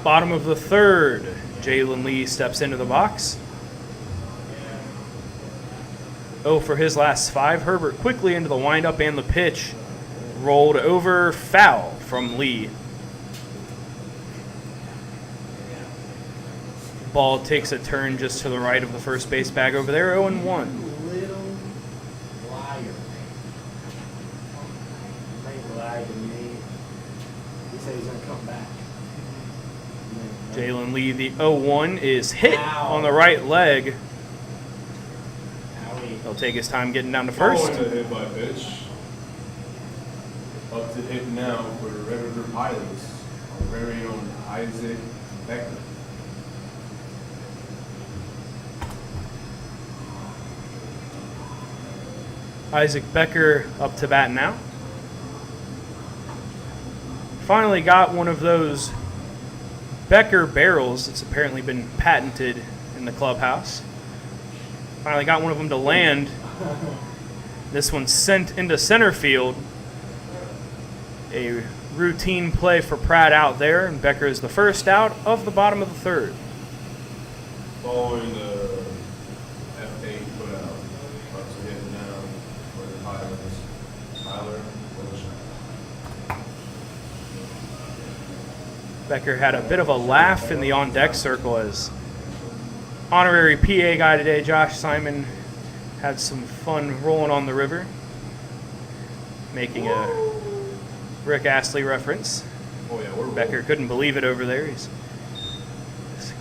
Bottom of the third, Jalen Lee steps into the box. Oh, for his last 5. Herbert quickly into the windup and the pitch. Rolled over, foul from Lee. Ball takes a turn just to the right of the first base bag over there, 0-1. Little liar. He lied to me. He said he's going to come back. Jalen Lee, the 0-1, is hit Ow. on the right leg. Owie. He'll take his time getting down to first. Following the hit by pitch. Up to hit now for the Red River Pilots. Our very own Isaac Becker. Isaac Becker up to bat now. Finally got one of those Becker barrels that's apparently been patented in the clubhouse. Finally got one of them to land. This one's sent into center field. A routine play for Pratt out there, and Becker is the first out of the bottom of the third. Following the F8 put out. Up to hit now for the Pilots. Tyler Wilshire. Becker had a bit of a laugh in the on-deck circle as honorary PA guy today, Josh Simon, had some fun rolling on the river, making a Rick Astley reference. Oh yeah, we're Becker couldn't believe it over there. He's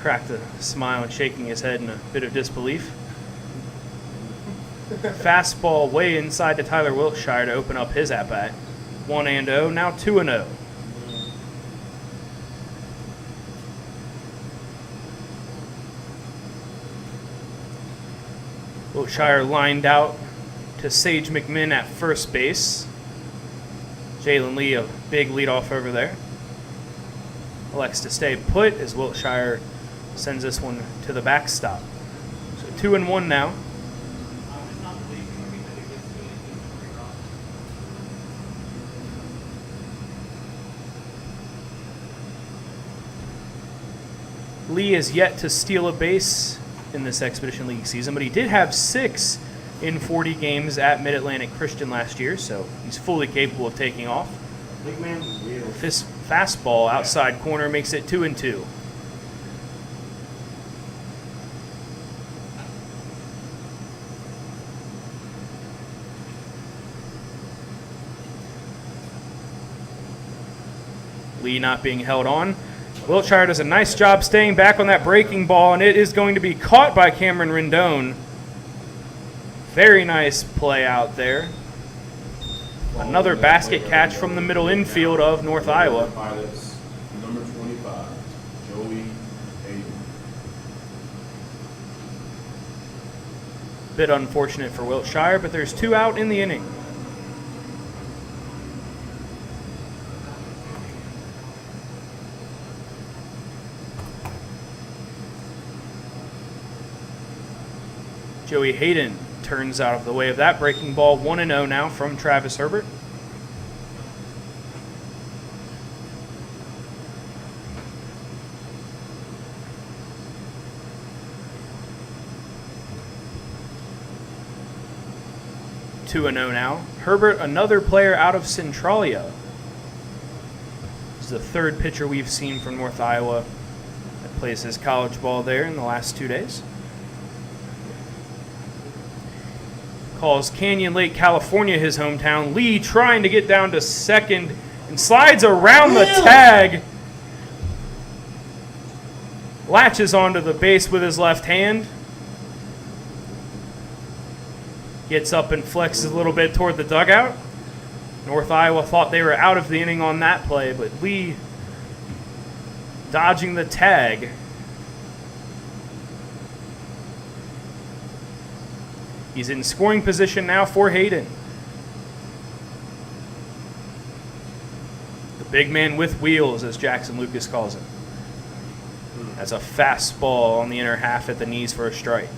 cracked a smile and shaking his head in a bit of disbelief. Fastball way inside to Tyler Wiltshire to open up his at-bat. 1-0, now 2-0. Wiltshire lined out to Sage McMinn at first base. Jalen Lee, a big leadoff over there. Elects to stay put as Wiltshire sends this one to the backstop. So 2-1 now. Lee is yet to steal a base in this Expedition League season, but he did have 6 in 40 games at Mid-Atlantic Christian last year, so he's fully capable of taking off. Big man real. This fastball outside corner makes it 2-2. Lee not being held on. Wiltshire does a nice job staying back on that breaking ball, and it is going to be caught by Cameron Rendon. Very nice play out there. Another basket catch from the middle infield of North Iowa. Pilots, number 25, Joey Hayden. Bit unfortunate for Wiltshire, but there's 2 out in the inning. Joey Hayden turns out of the way of that breaking ball. 1-0 now from Travis Herbert. Two and 0 now. Herbert, another player out of Centralia. This is the 3rd pitcher we've seen from North Iowa that plays his college ball there in the last 2 days. Calls Canyon Lake, California his hometown. Lee trying to get down to second and slides around the tag. Latches onto the base with his left hand. Gets up and flexes a little bit toward the dugout. North Iowa thought they were out of the inning on that play, but Lee dodging the tag. He's in scoring position now for Hayden. The big man with wheels, as Jackson Lucas calls him. That's a fastball on the inner half at the knees for a strike.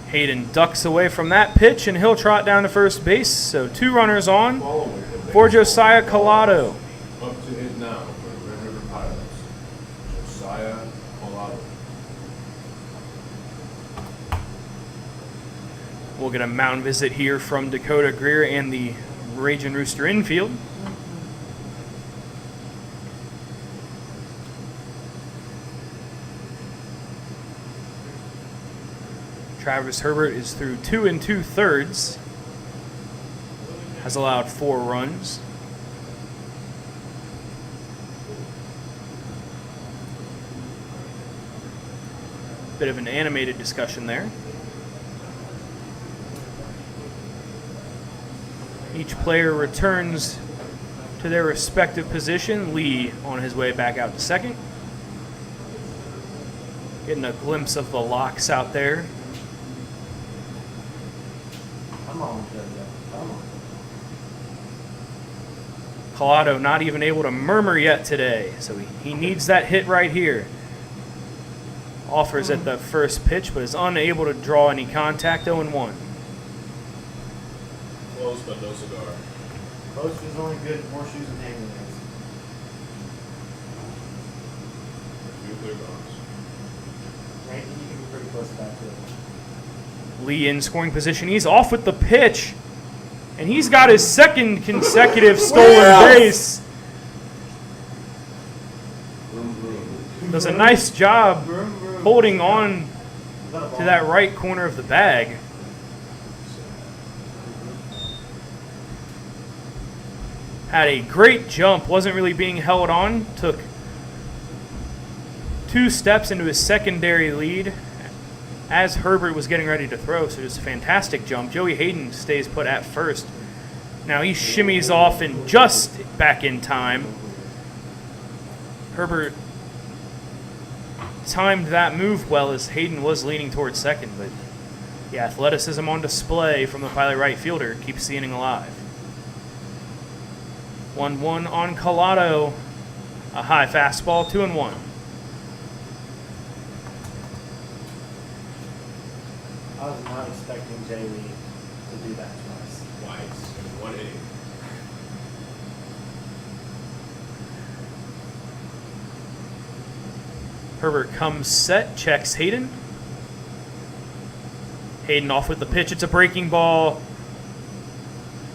Hayden ducks away from that pitch, and he'll trot down to first base. So 2 runners on for Josiah Collado. Up to hit now for the Red River Pilots, Josiah Collado. We'll get a mound visit here from Dakota Greer and the Ragin Rooster infield. Travis Herbert is through 2 2/3. Has allowed 4 runs. Bit of an animated discussion there. Each player returns to their respective position. Lee on his way back out to second. Getting a glimpse of the locks out there. Come on, Joe. Come on. Collado not even able to murmur yet today, so he needs that hit right here. Offers at the first pitch, but is unable to draw any contact. 0-1. Close but no cigar. Post is only good at horseshoes and hanging eggs. Nuclear bombs. Randy, you can be pretty close back to it. Lee in scoring position. He's off with the pitch, and he's got his 2nd consecutive stolen base. does a nice job Vroom, vroom. holding on Is that a ball? to that right corner of the bag. Had a great jump, wasn't really being held on, took 2 steps into his secondary lead as Herbert was getting ready to throw, so just a fantastic jump. Joey Hayden stays put at first. Now he shimmies off and just back in time. Herbert timed that move well as Hayden was leaning towards second, but the athleticism on display from the Pilot right fielder keeps the inning alive. 1-1 on Collado. A high fastball, 2-1. I was not expecting Jay Lee to do that twice. Twice in 1 inning. Herbert comes set, checks Hayden. Hayden off with the pitch. It's a breaking ball.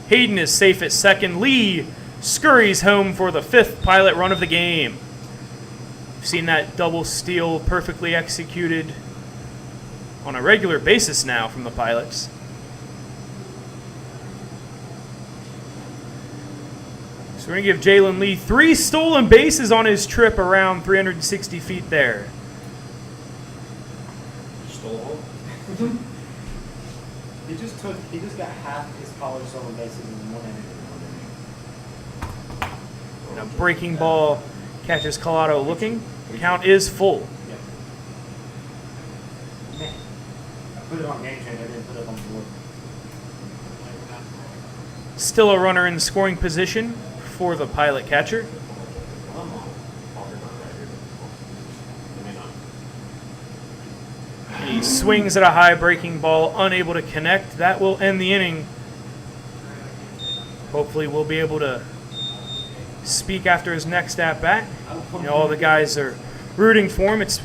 Hayden is safe at second. Lee scurries home for the 5th Pilot run of the game. We've seen that double steal perfectly executed on a regular basis now from the Pilots. So we're going to give Jalen Lee 3 stolen bases on his trip around 360 feet there. Stole home. He just got half his college stolen bases in 1 inning. And a breaking ball catches Collado looking. The count is full. Yep. Man, I put it on game train. I didn't put it on board. Still a runner in scoring position for the Pilot catcher. Come on. And he swings at a high breaking ball, unable to connect. That will end the inning. Hopefully we'll be able to speak after his next at-bat. You know, all the guys are rooting for him. It's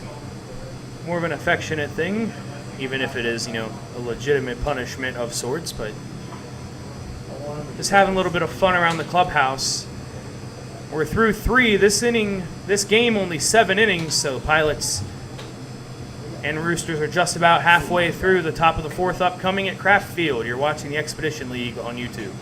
more of an affectionate thing, even if it is, you know, a legitimate punishment of sorts, but just having a little bit of fun around the clubhouse. We're through 3. This game only 7 innings, so Pilots and Roosters are just about halfway through the top of the 4th upcoming at Kraft Field. You're watching the Expedition League on YouTube.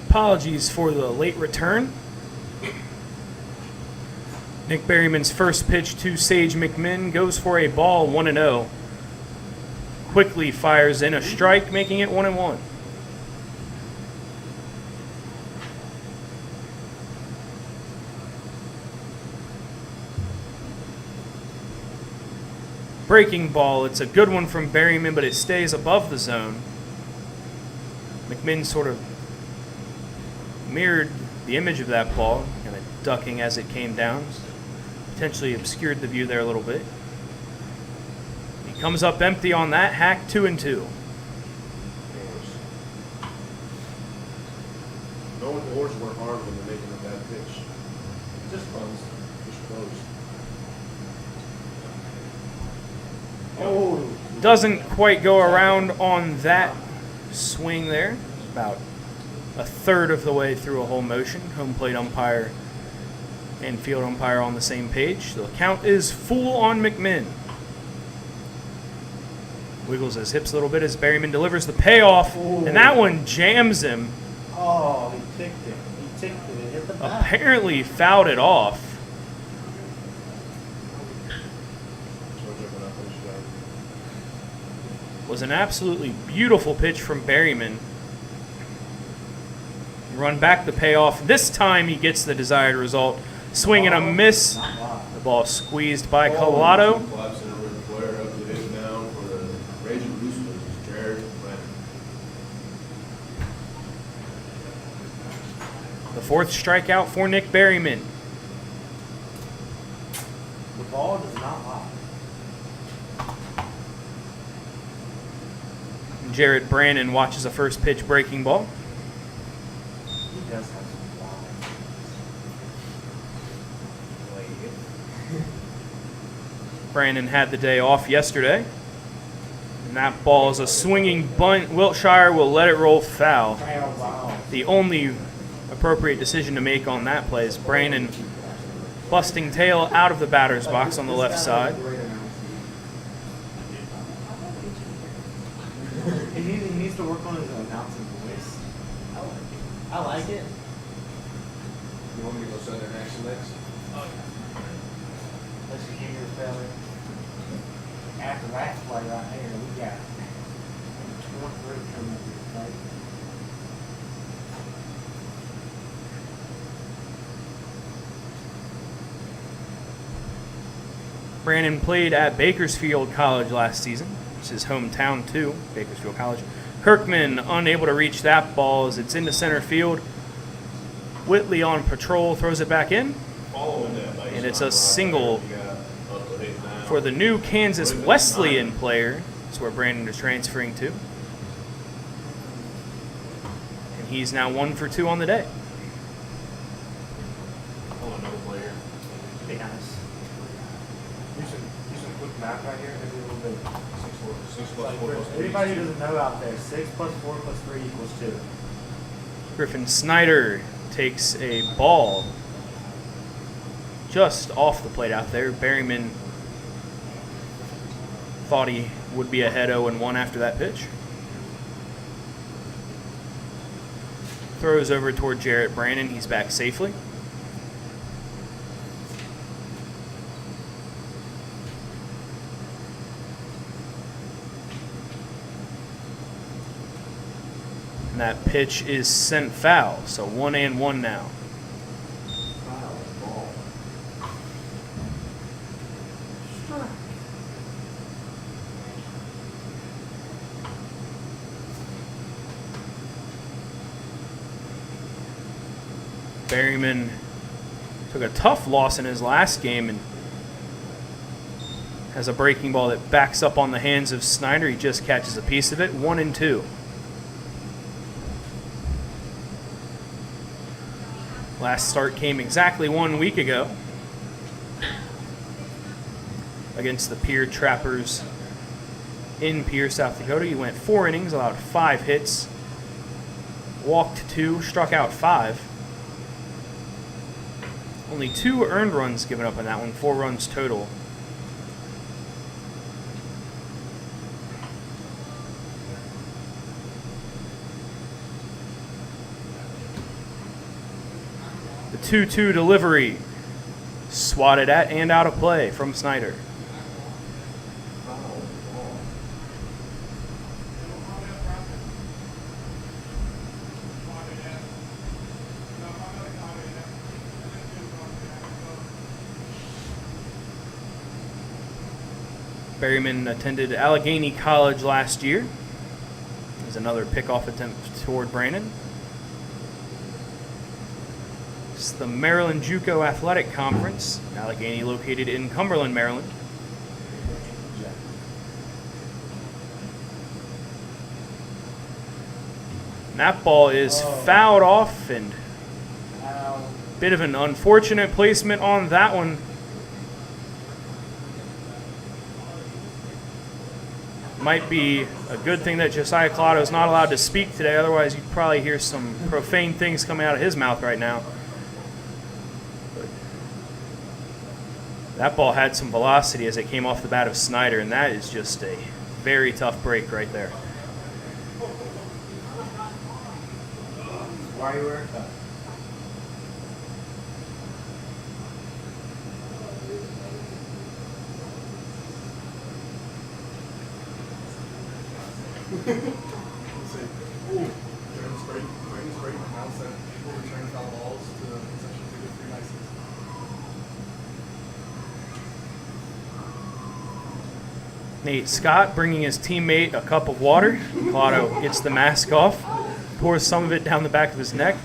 Apologies for the late return. Nick Berryman's first pitch to Sage McMinn goes for a ball, 1-0. Quickly fires in a strike, making it 1-1. Breaking ball, it's a good one from Berryman, but it stays above the zone. McMinn sort of mirrored the image of that ball, kind of ducking as it came down. Potentially obscured the view there a little bit. He comes up empty on that, hack 2-2. Knowing the horse work hard when they're making a bad pitch. Just close. Just close. Oh, Doesn't quite go around on that swing there. About a third of the way through a whole motion. Home plate umpire and field umpire on the same page. The count is full on McMinn. Wiggles his hips a little bit as Berryman delivers the payoff, and that one jams him. oh, he ticked it. He ticked it. It hit the back. Apparently fouled it off. Was an absolutely beautiful pitch from Berryman. Run back the payoff. This time he gets the desired result. Swing and a miss. Not live. The ball squeezed by Collado. Collapse in a red flare up to hit now for the Ragin Roosters. Jared Brennan. The fourth strikeout for Nick Berryman. The ball does not lie. Jared Brannon watches a first pitch breaking ball. He does have some lie. Brannon had the day off yesterday. And that ball is a swinging bunt. Wiltshire will let it roll foul. Wow. The only appropriate decision to make on that play is Brannon busting tail out of the batter's box on the left side. He needs to work on his announcing voice. I like it. You want me to go Southern Action next? Let's give your fella. After that play right here, we got 23 coming up here, right? Brannon played at Bakersfield College last season. It's his hometown too, Bakersfield College. Kirkman unable to reach that ball as it's into center field. Whitley on patrol throws it back in. Following that, nice And it's a line single right there. You got up to hit now. for the new Kansas Wesleyan player. That's where Brannon is transferring to. And he's now 1 for 2 on the day. Hold on, another player. Be nice. Do some quick math right here. Maybe a little bit. 6 plus 4 plus 3. Anybody who doesn't know out there, 6 plus 4 plus 3 equals 2. Griffin Snyder takes a ball just off the plate out there. Berryman thought he would be ahead 0-1 after that pitch. Throws over toward Jarrett Brannon. He's back safely. And that pitch is sent foul. So 1-1 now. Berryman took a tough loss in his last game and has a breaking ball that backs up on the hands of Snyder. He just catches a piece of it. 1-2. Last start came exactly 1 week ago against the Pier Trappers in Pier, South Dakota. He went 4 innings, allowed 5 hits, walked 2, struck out 5. Only 2 earned runs given up in that one, 4 runs total. The 2-2 delivery, swatted at and out of play from Snyder. Berryman attended Allegheny College last year. There's another pickoff attempt toward Brannon. It's the Maryland JUCO Athletic Conference. Allegheny located in Cumberland, Maryland. And that ball is fouled off, and Bit of an unfortunate placement on that one. Might be a good thing that Josiah Collado is not allowed to speak today, otherwise you'd probably hear some profane things coming out of his mouth right now. But that ball had some velocity as it came off the bat of Snyder, and that is just a very tough break right there. Why are you wearing that? Nate Scott bringing his teammate a cup of water. Collado gets the mask off, pours some of it down the back of his neck.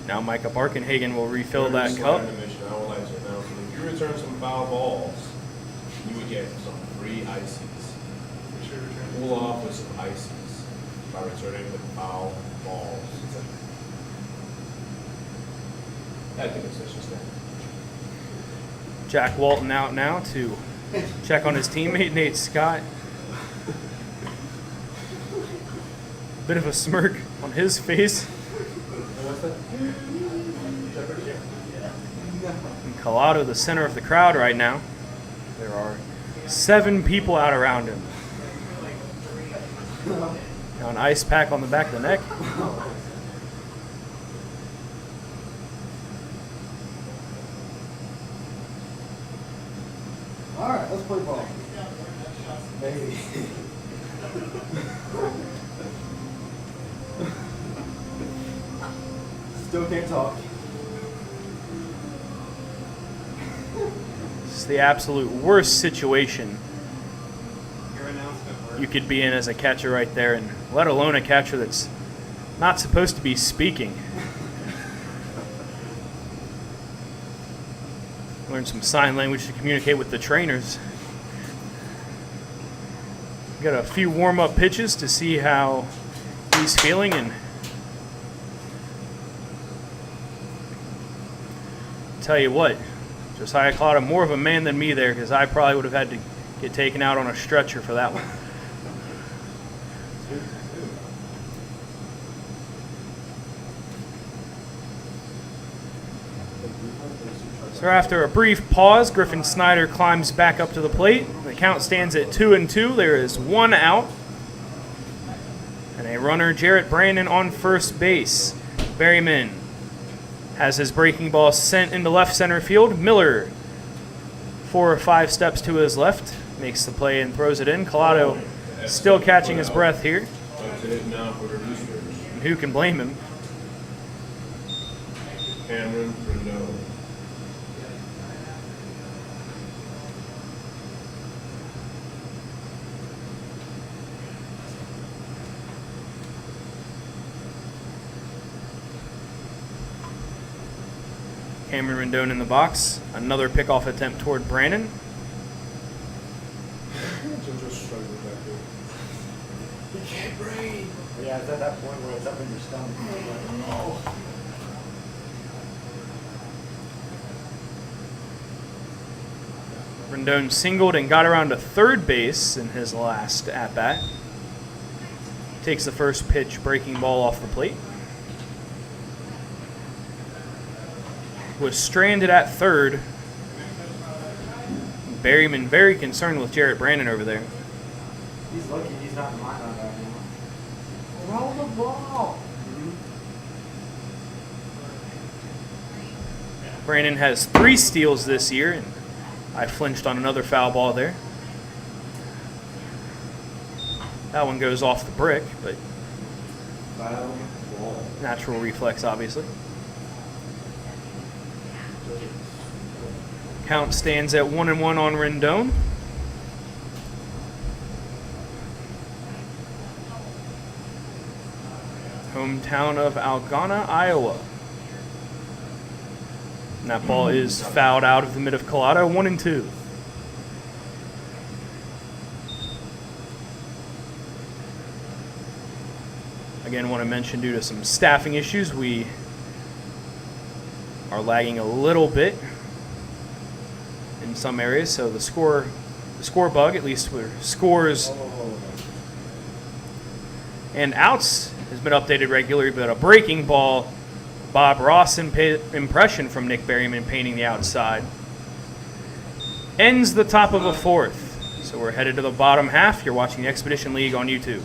Now Micah Barkenhagen will refill that cup. I will let you know. So if you return some foul balls, you would get some free ices. Cool off with some ices by returning the foul balls. I think it's just that. Jack Walton out now to check on his teammate Nate Scott. Bit of a smirk on his face. And Collado, the center of the crowd right now. There are 7 people out around him. Now an ice pack on the back of the neck. All right, let's play ball. Maybe. Still can't talk. It's the absolute worst situation you could be in as a catcher right there, and let alone a catcher that's not supposed to be speaking. Learn some sign language to communicate with the trainers. Got a few warm-up pitches to see how he's feeling, and tell you what, Josiah Collado more of a man than me there, because I probably would have had to get taken out on a stretcher for that one. So after a brief pause, Griffin Snyder climbs back up to the plate. The count stands at 2-2. There is 1 out. And a runner, Jarrett Brandon, on first base. Berryman has his breaking ball sent into left center field. Miller, 4 or 5 steps to his left, makes the play and throws it in. Collado still catching his breath here. Up to hit now for the Roosters. And who can blame him? Cameron Rendon. Cameron Rendon in the box. Another pickoff attempt toward Brandon. He can't breathe. Yeah, it's at that point where it's up in your stomach. Oh. Rendon singled and got around to third base in his last at-bat. Takes the first pitch, breaking ball off the plate. Was stranded at third. Berryman very concerned with Jarrett Brandon over there. He's lucky he's not in my line right now. Roll the ball. Brandon has 3 steals this year, and I flinched on another foul ball there. That one goes off the brick, but natural reflex, obviously. Count stands at 1-1 on Rendon. Hometown of Algona, Iowa. And that ball is fouled out of the mid of Collado, 1-2. Again, want to mention due to some staffing issues, we are lagging a little bit in some areas. So the score bug, at least with scores and outs, has been updated regularly. But a breaking ball, Bob Ross impression from Nick Berryman painting the outside ends the top of a fourth. So we're headed to the bottom half. You're watching the Expedition League on YouTube.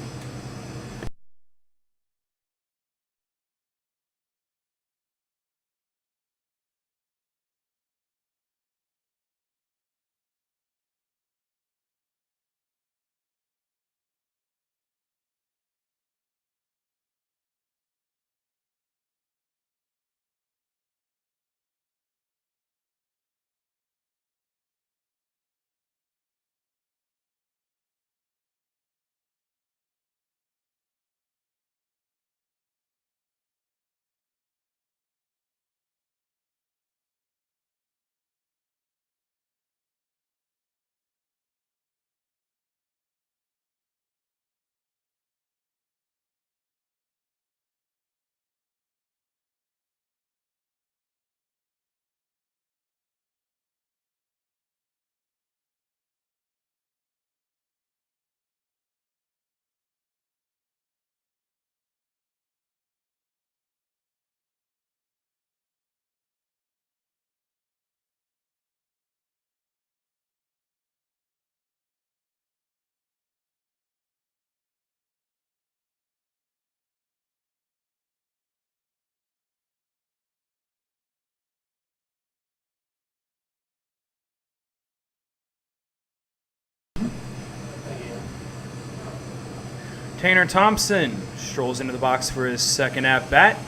Tanner Thompson strolls into the box for his second at-bat.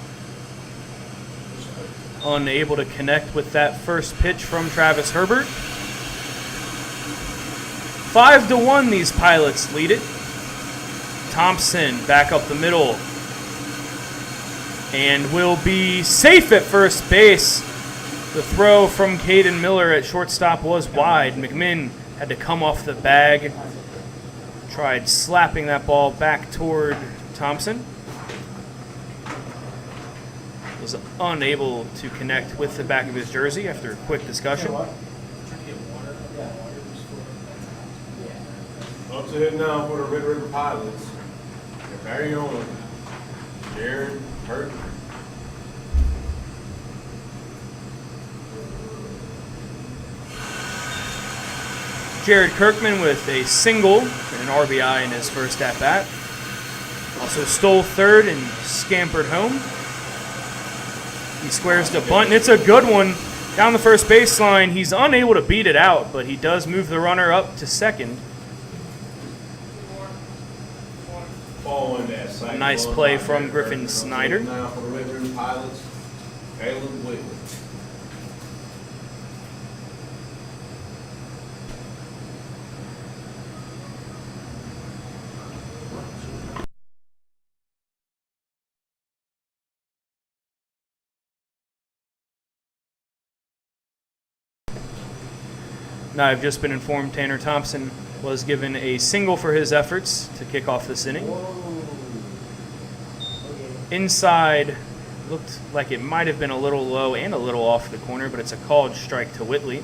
Unable to connect with that first pitch from Travis Herbert. 5-1, these Pilots lead it. Thompson back up the middle and will be safe at first base. The throw from Caden Miller at shortstop was wide. McMinn had to come off the bag. Tried slapping that ball back toward Thompson. Was unable to connect with the back of his jersey after a quick discussion. Up to hit now for the Red River Pilots. Their very own Jared Hurt. Jared Kirkman with a single and an RBI in his first at-bat. Also stole third and scampered home. He squares the bunt, and it's a good one down the first baseline. He's unable to beat it out, but he does move the runner up to second. A nice play from Griffin Snyder. Now for the Red River Pilots, Caleb Whitley. Now, I've just been informed Tanner Thompson was given a single for his efforts to kick off this inning. Inside, looked like it might have been a little low and a little off the corner, but it's a called strike to Whitley.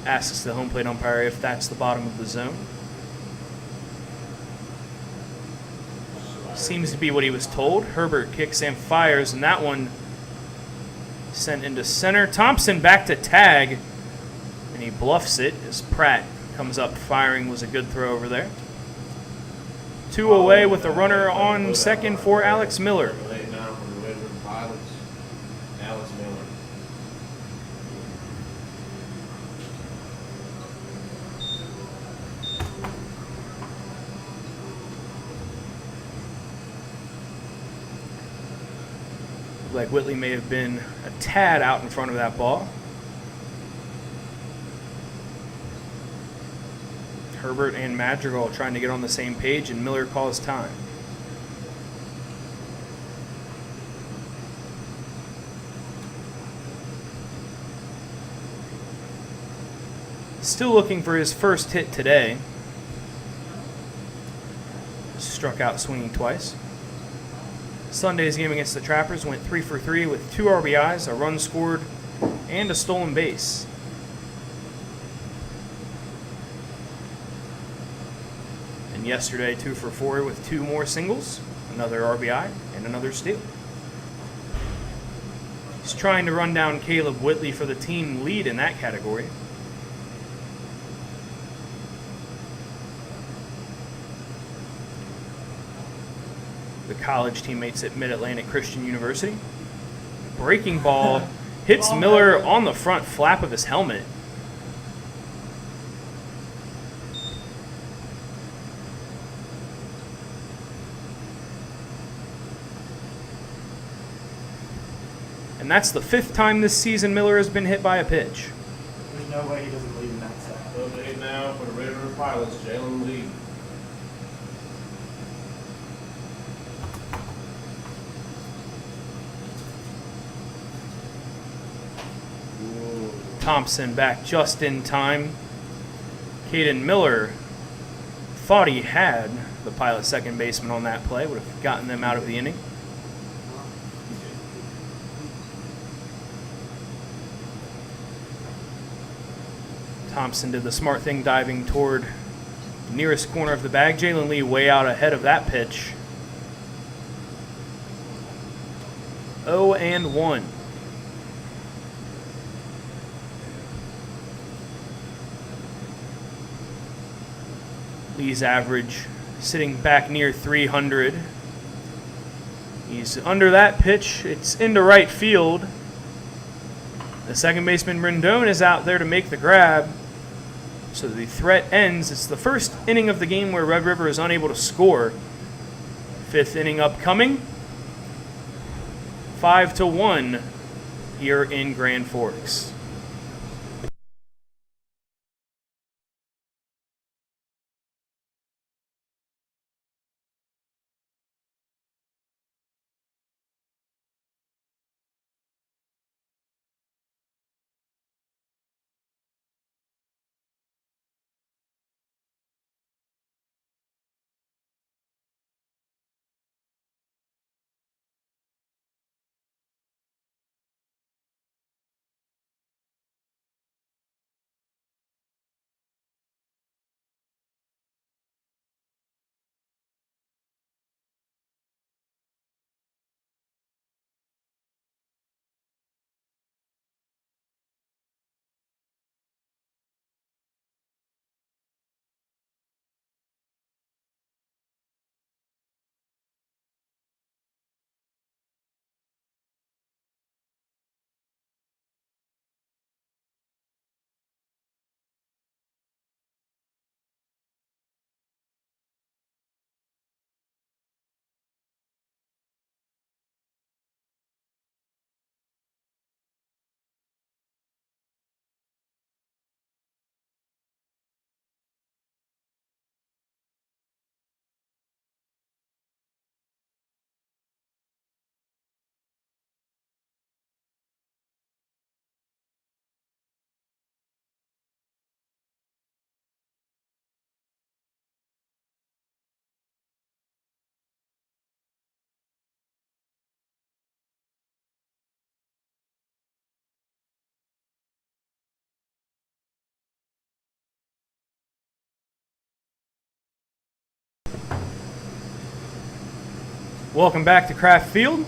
Asks the home plate umpire if that's the bottom of the zone. Seems to be what he was told. Herbert kicks and fires, and that one sent into center. Thompson back to tag. And he bluffs it as Pratt comes up firing. Was a good throw over there. 2 away with the runner on second for Alex Miller. Late now for the Red River Pilots, Alex Miller. Like Whitley may have been a tad out in front of that ball. Herbert and Madrigal trying to get on the same page, and Miller calls time. Still looking for his first hit today. struck out swinging twice. Sunday's game against the Trappers went 3 for 3 with 2 RBIs, a run scored, and a stolen base. And yesterday, 2 for 4 with 2 more singles, another RBI, and another steal. He's trying to run down Caleb Whitley for the team lead in that category. The college teammates at Mid-Atlantic Christian University. Breaking ball hits Miller on the front flap of his helmet. And that's the 5th time this season Miller has been hit by a pitch. There's no way he doesn't leave in that side. Up to 8 now for the Red River Pilots, Jalen Lee. Thompson back just in time. Caden Miller thought he had the Pilot second baseman on that play, would have gotten them out of the inning. Thompson did the smart thing, diving toward the nearest corner of the bag. Jalen Lee way out ahead of that pitch. 0-1. Lee's average sitting back near 300. He's under that pitch. It's into right field. The second baseman Rendon is out there to make the grab. So the threat ends. It's the first inning of the game where Red River is unable to score. 5th inning upcoming. 5-1 here in Grand Forks. Welcome back to Kraft Field.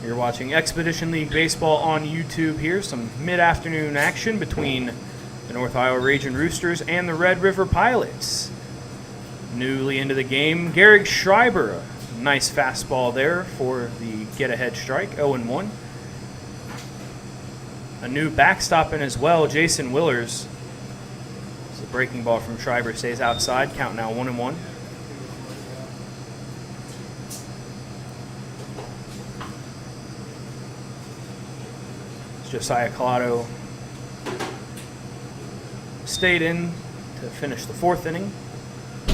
You're watching Expedition League Baseball on YouTube here. Some mid-afternoon action between the North Iowa Ragin Roosters and the Red River Pilots. Newly into the game, Garrick Schreiber. A nice fastball there for the get-ahead strike, 0-1. A new backstop in as well, Jason Willers. So the breaking ball from Schreiber stays outside, count now 1-1. Josiah Collado stayed in to finish the 4th inning.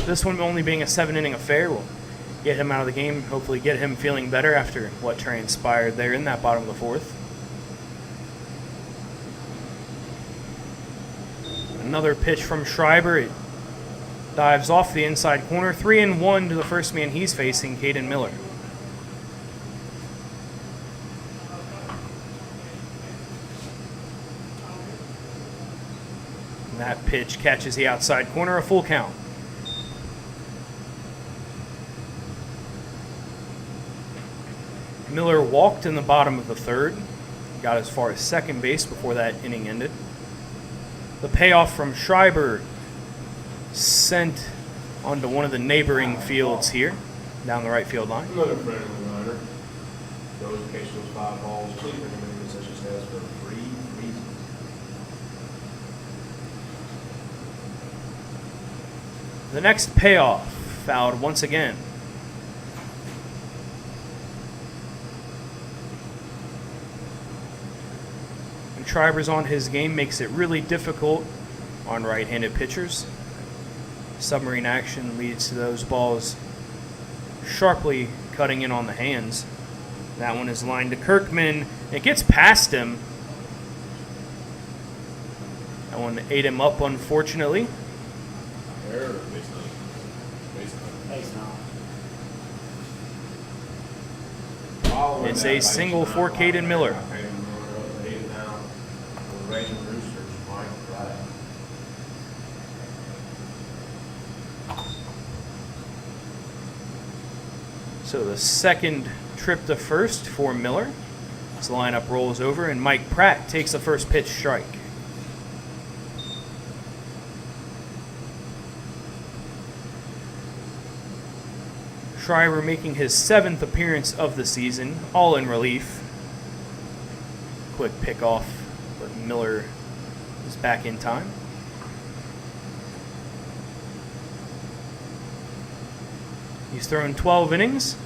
This one only being a 7-inning affair will get him out of the game, hopefully get him feeling better after what transpired there in that bottom of the 4th. Another pitch from Schreiber. It dives off the inside corner. 3-1 to the first man he's facing, Caden Miller. That pitch catches the outside corner, a full count. Miller walked in the bottom of the third, got as far as second base before that inning ended. The payoff from Schreiber sent onto one of the neighboring fields here, down the right field line. Another friendly reminder. Those catch those 5 balls, please remember such as has for 3 reasons. The next payoff, fouled once again. And Schreiber's on his game makes it really difficult on right-handed pitchers. Submarine action leads to those balls sharply cutting in on the hands. That one is lined to Kirkman. It gets past him. That one ate him up, unfortunately. Error, basically. Base knob. Following It's that a base single knob for by Caden Miller. Caden Miller, 8 down for the Ragin Roosters, Mike Pratt. So the second trip to first for Miller. As the lineup rolls over and Mike Pratt takes the first pitch strike. Schreiber making his 7th appearance of the season, all in relief. Quick pick off, but Miller is back in time. He's thrown 12 innings.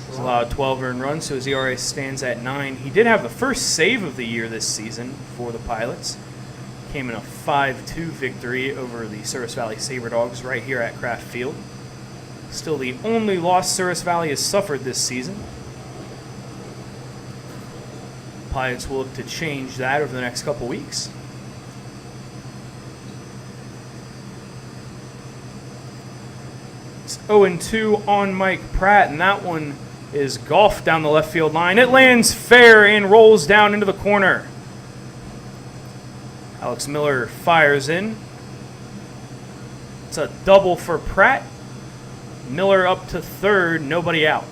He's allowed 12 earned runs, so his ERA stands at 9. He did have the first save of the year this season for the Pilots. Came in a 5-2 victory over the Service Valley Saberdogs right here at Kraft Field. Still the only loss Service Valley has suffered this season. Pilots will look to change that over the next couple weeks. It's 0-2 on Mike Pratt, and that one is golfed down the left field line. It lands fair and rolls down into the corner. Alex Miller fires in. It's a double for Pratt. Miller up to third, nobody out.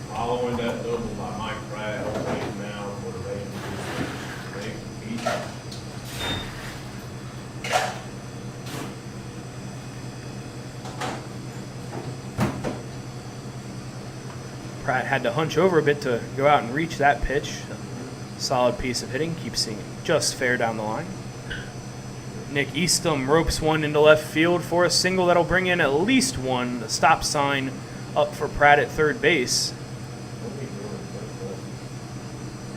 Following that double by Mike Pratt, 8 down for the Ragin Roosters, Nate Easton. Pratt had to hunch over a bit to go out and reach that pitch. Solid piece of hitting, keeps it just fair down the line. Nick Easton ropes one into left field for a single that'll bring in at least one. The stop sign up for Pratt at third base.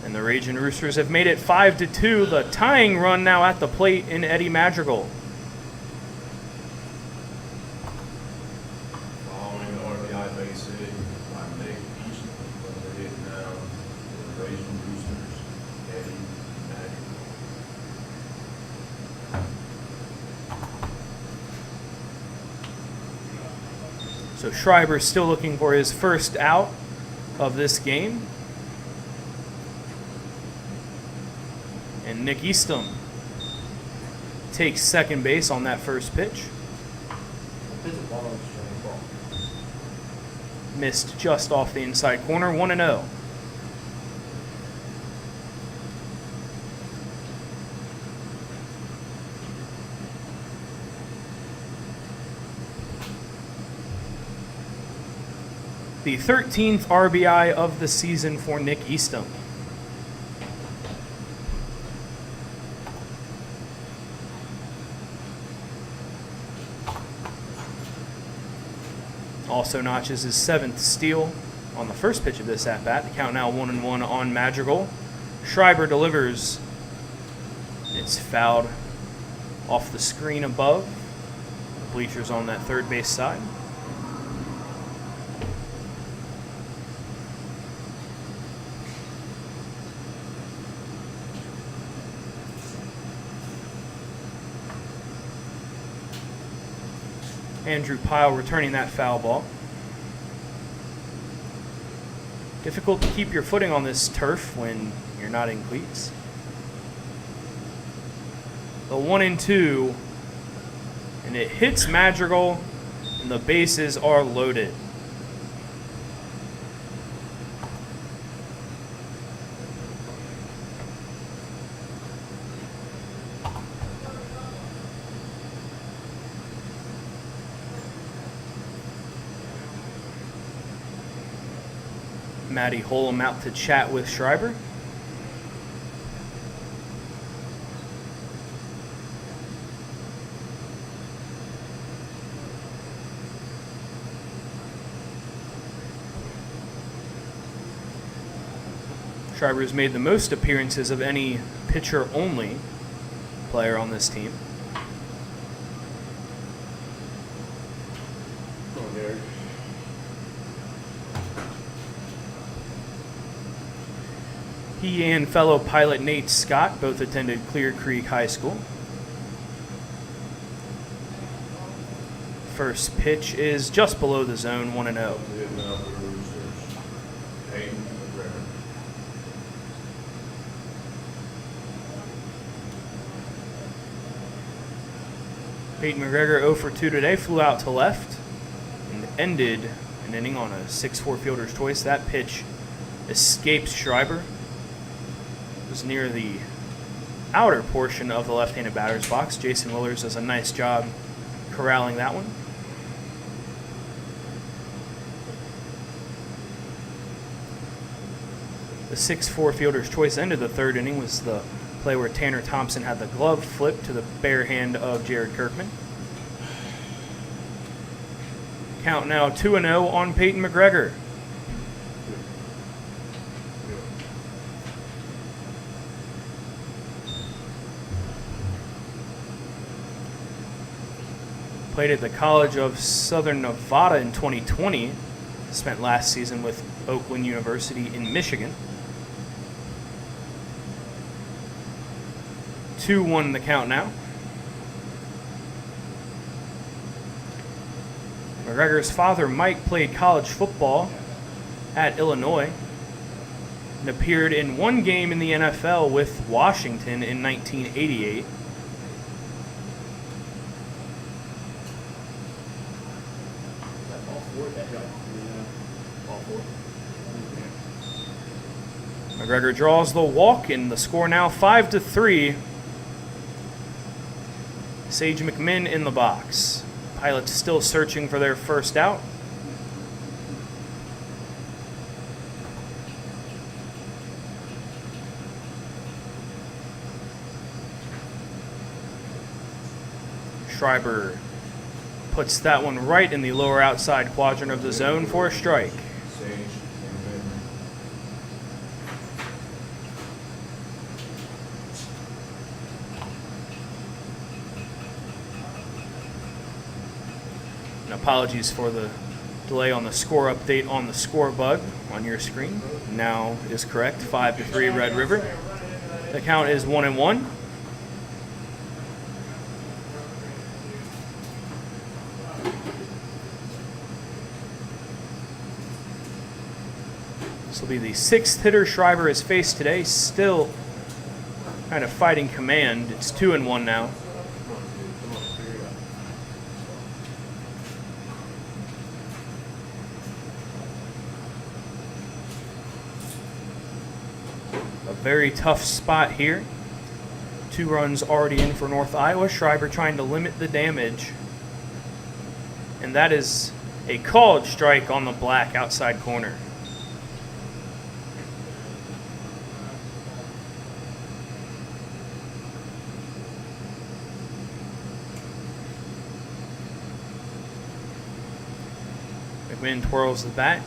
And the Ragin Roosters have made it 5-2. The tying run now at the plate in Eddie Madrigal. Following the RBI base hit by Nick Easton, another hit now for the Ragin Roosters, Eddie Madrigal. So Schreiber still looking for his first out of this game. And Nick Easton takes second base on that first pitch. Missed just off the inside corner, 1-0. The 13th RBI of the season for Nick Easton. Also notches his 7th steal on the first pitch of this at-bat. The count now 1-1 on Madrigal. Schreiber delivers. It's fouled off the screen above. The bleachers on that third base side. Andrew Pyle returning that foul ball. Difficult to keep your footing on this turf when you're not in cleats. The 1-2, and it hits Madrigal, and the bases are loaded. Matty Holm out to chat with Schreiber. Schreiber's made the most appearances of any pitcher-only player on this team. Oh, there. He and fellow pilot Nate Scott both attended Clear Creek High School. First pitch is just below the zone, 1-0. Hitting out for the Roosters. Peyton McGregor. Peyton McGregor 0 for 2 today, flew out to left and ended an inning on a 6-4 fielder's choice. That pitch escapes Schreiber. It was near the outer portion of the left-handed batter's box. Jason Willers does a nice job corralling that one. The 6-4 fielder's choice ended the third inning was the play where Tanner Thompson had the glove flip to the bare hand of Jared Kirkman. Count now 2-0 on Peyton McGregor. Played at the College of Southern Nevada in 2020. Spent last season with Oakland University in Michigan. 2-1 the count now. McGregor's father, Mike, played college football at Illinois and appeared in one game in the NFL with Washington in 1988. McGregor draws the walk, and the score now 5-3. Sage McMinn in the box. Pilots still searching for their first out. Schreiber puts that one right in the lower outside quadrant of the zone for a strike. Sage and And apologies for the delay on the score update on the score bug on your screen. Now is correct. 5-3 Red River. The count is 1-1. This will be the sixth hitter Schreiber has faced today. Still kind of fighting command. It's 2-1 now. A very tough spot here. 2 runs already in for North Iowa. Schreiber trying to limit the damage. And that is a called strike on the black outside corner. McMinn twirls the bat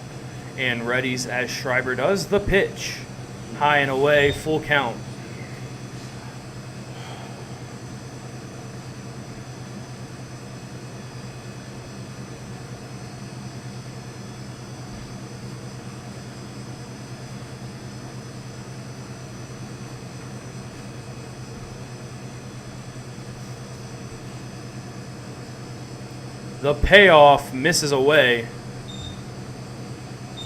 and readies as Schreiber does. The pitch. High and away, full count. The payoff misses away.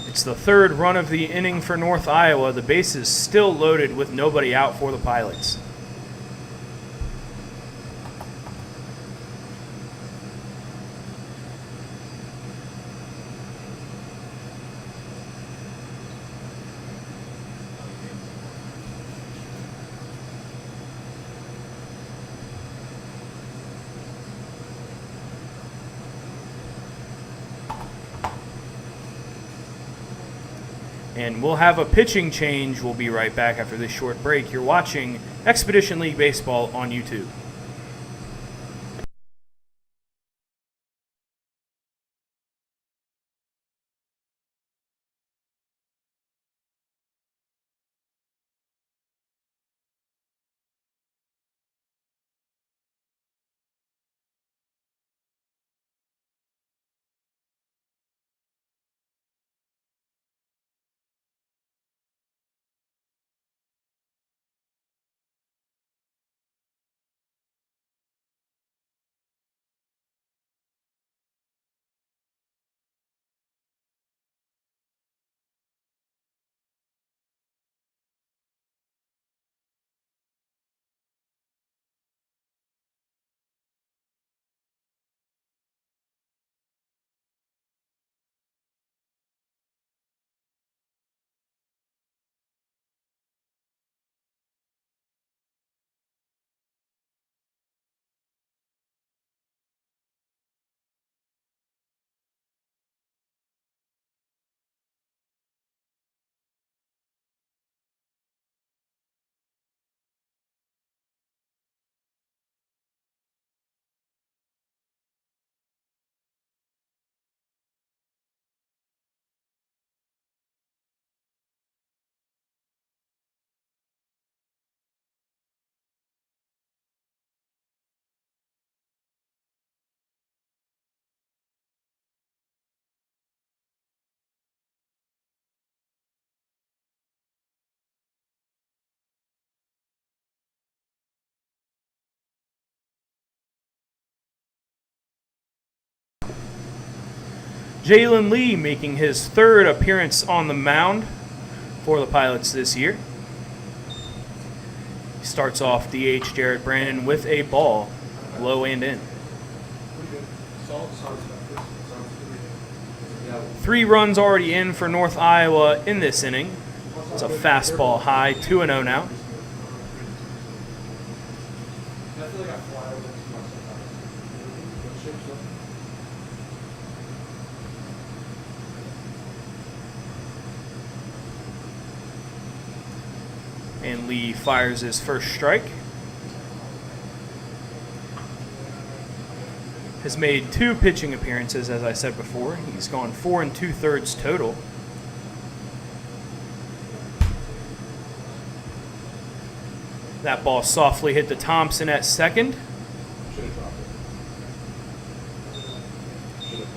It's the third run of the inning for North Iowa. The base is still loaded with nobody out for the Pilots. And we'll have a pitching change. We'll be right back after this short break. You're watching Expedition League Baseball on YouTube. Jalen Lee making his third appearance on the mound for the Pilots this year. He starts off DH Jarrett Brandon with a ball, low and in. 3 runs already in for North Iowa in this inning. It's a fastball high, 2-0 now. And Lee fires his first strike. Has made 2 pitching appearances, as I said before. He's gone 4 2/3 total. That ball softly hit to Thompson at second.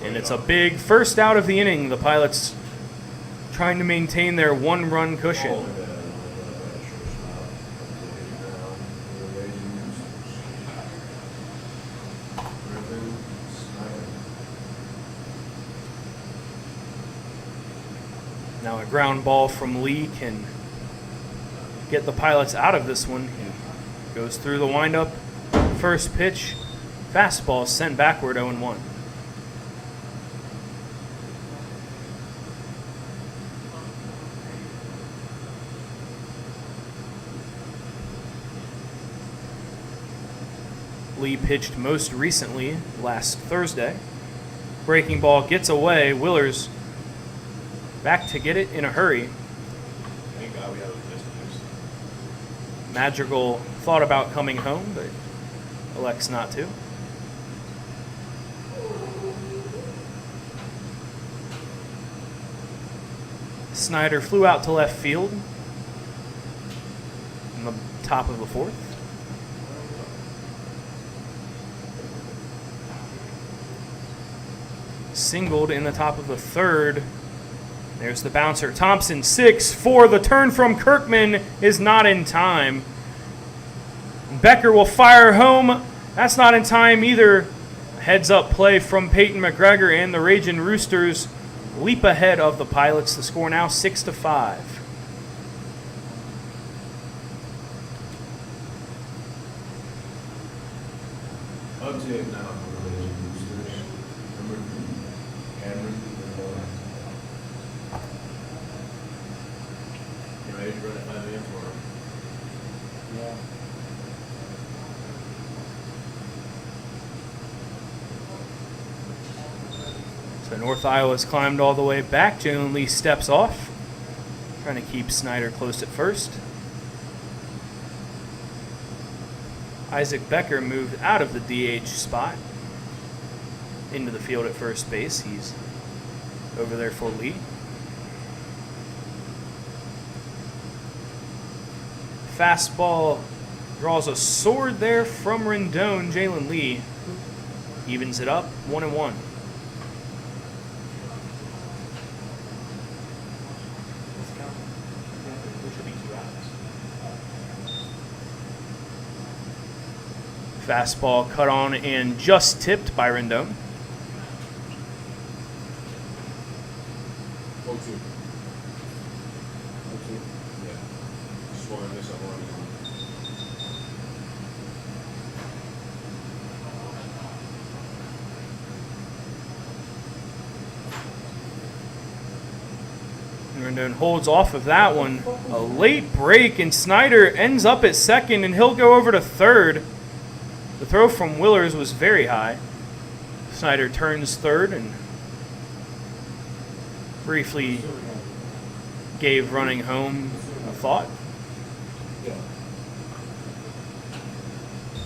And it's a big first out of the inning. The Pilots trying to maintain their 1-run cushion. Now a ground ball from Lee can get the Pilots out of this one. He goes through the windup. First pitch, fastball sent backward 0-1. Lee pitched most recently last Thursday. Breaking ball gets away. Willers back to get it in a hurry. Thank God we have a distance. Madrigal thought about coming home, but elects not to. Snyder flew out to left field in the top of the 4th. Singled in the top of the 3rd. There's the bouncer. Thompson 6-4. The turn from Kirkman is not in time. Becker will fire home. That's not in time either. heads up play from Peyton McGregor, and the Ragin Roosters leap ahead of the Pilots. The score now 6-5. Up to it now for the Roosters. Number 2, Cameron. You ready to run it 5 a.m. tomorrow? Yeah. So North Iowa's climbed all the way back. Jalen Lee steps off, trying to keep Snyder close at first. Isaac Becker moved out of the DH spot into the field at first base. He's over there for Lee. Fastball draws a sword there from Rendon. Jalen Lee evens it up, 1-1. Fastball cut on and just tipped by Rendon. 0-2. Yeah. Just wanted to miss up on Rendon holds off of that one. A late break, and Snyder ends up at second, and he'll go over to third. The throw from Willers was very high. Snyder turns third and briefly gave running home a thought. Yeah.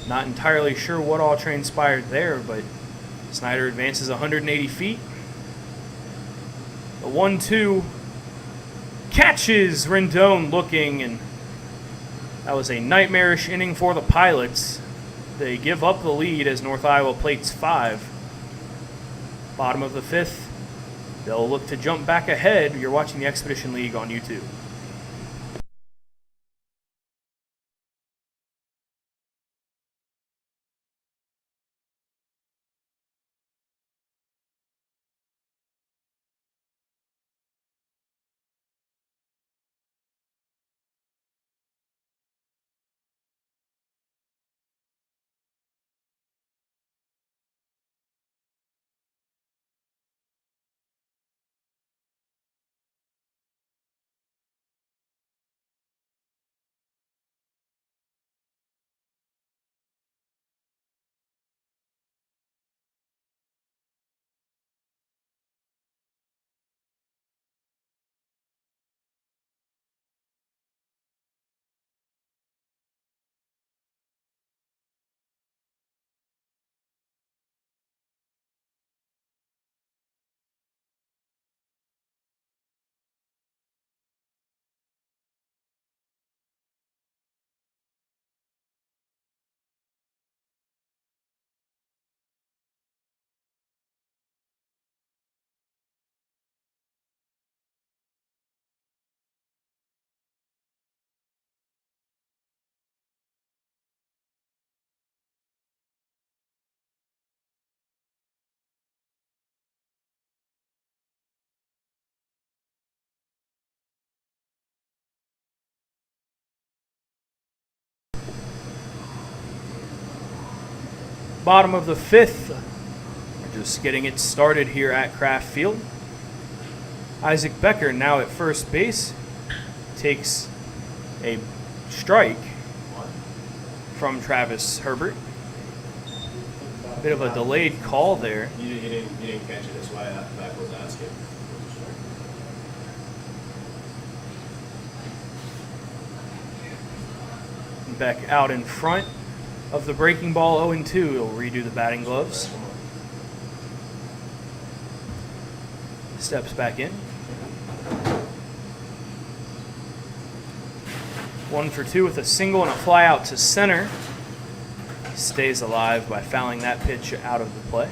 Not entirely sure what all transpired there, but Snyder advances 180 feet. The 1-2 catches Rendon looking, and that was a nightmarish inning for the Pilots. They give up the lead as North Iowa plates 5. Bottom of the 5th. They'll look to jump back ahead. You're watching the Expedition League on YouTube. Bottom of the 5th. We're just getting it started here at Kraft Field. Isaac Becker now at first base takes a strike from Travis Herbert. Bit of a delayed call there. You didn't catch it. That's why I was asking. Beck out in front of the breaking ball, 0-2. He'll redo the batting gloves. Steps back in. 1 for 2 with a single and a fly out to center. Stays alive by fouling that pitch out of the play.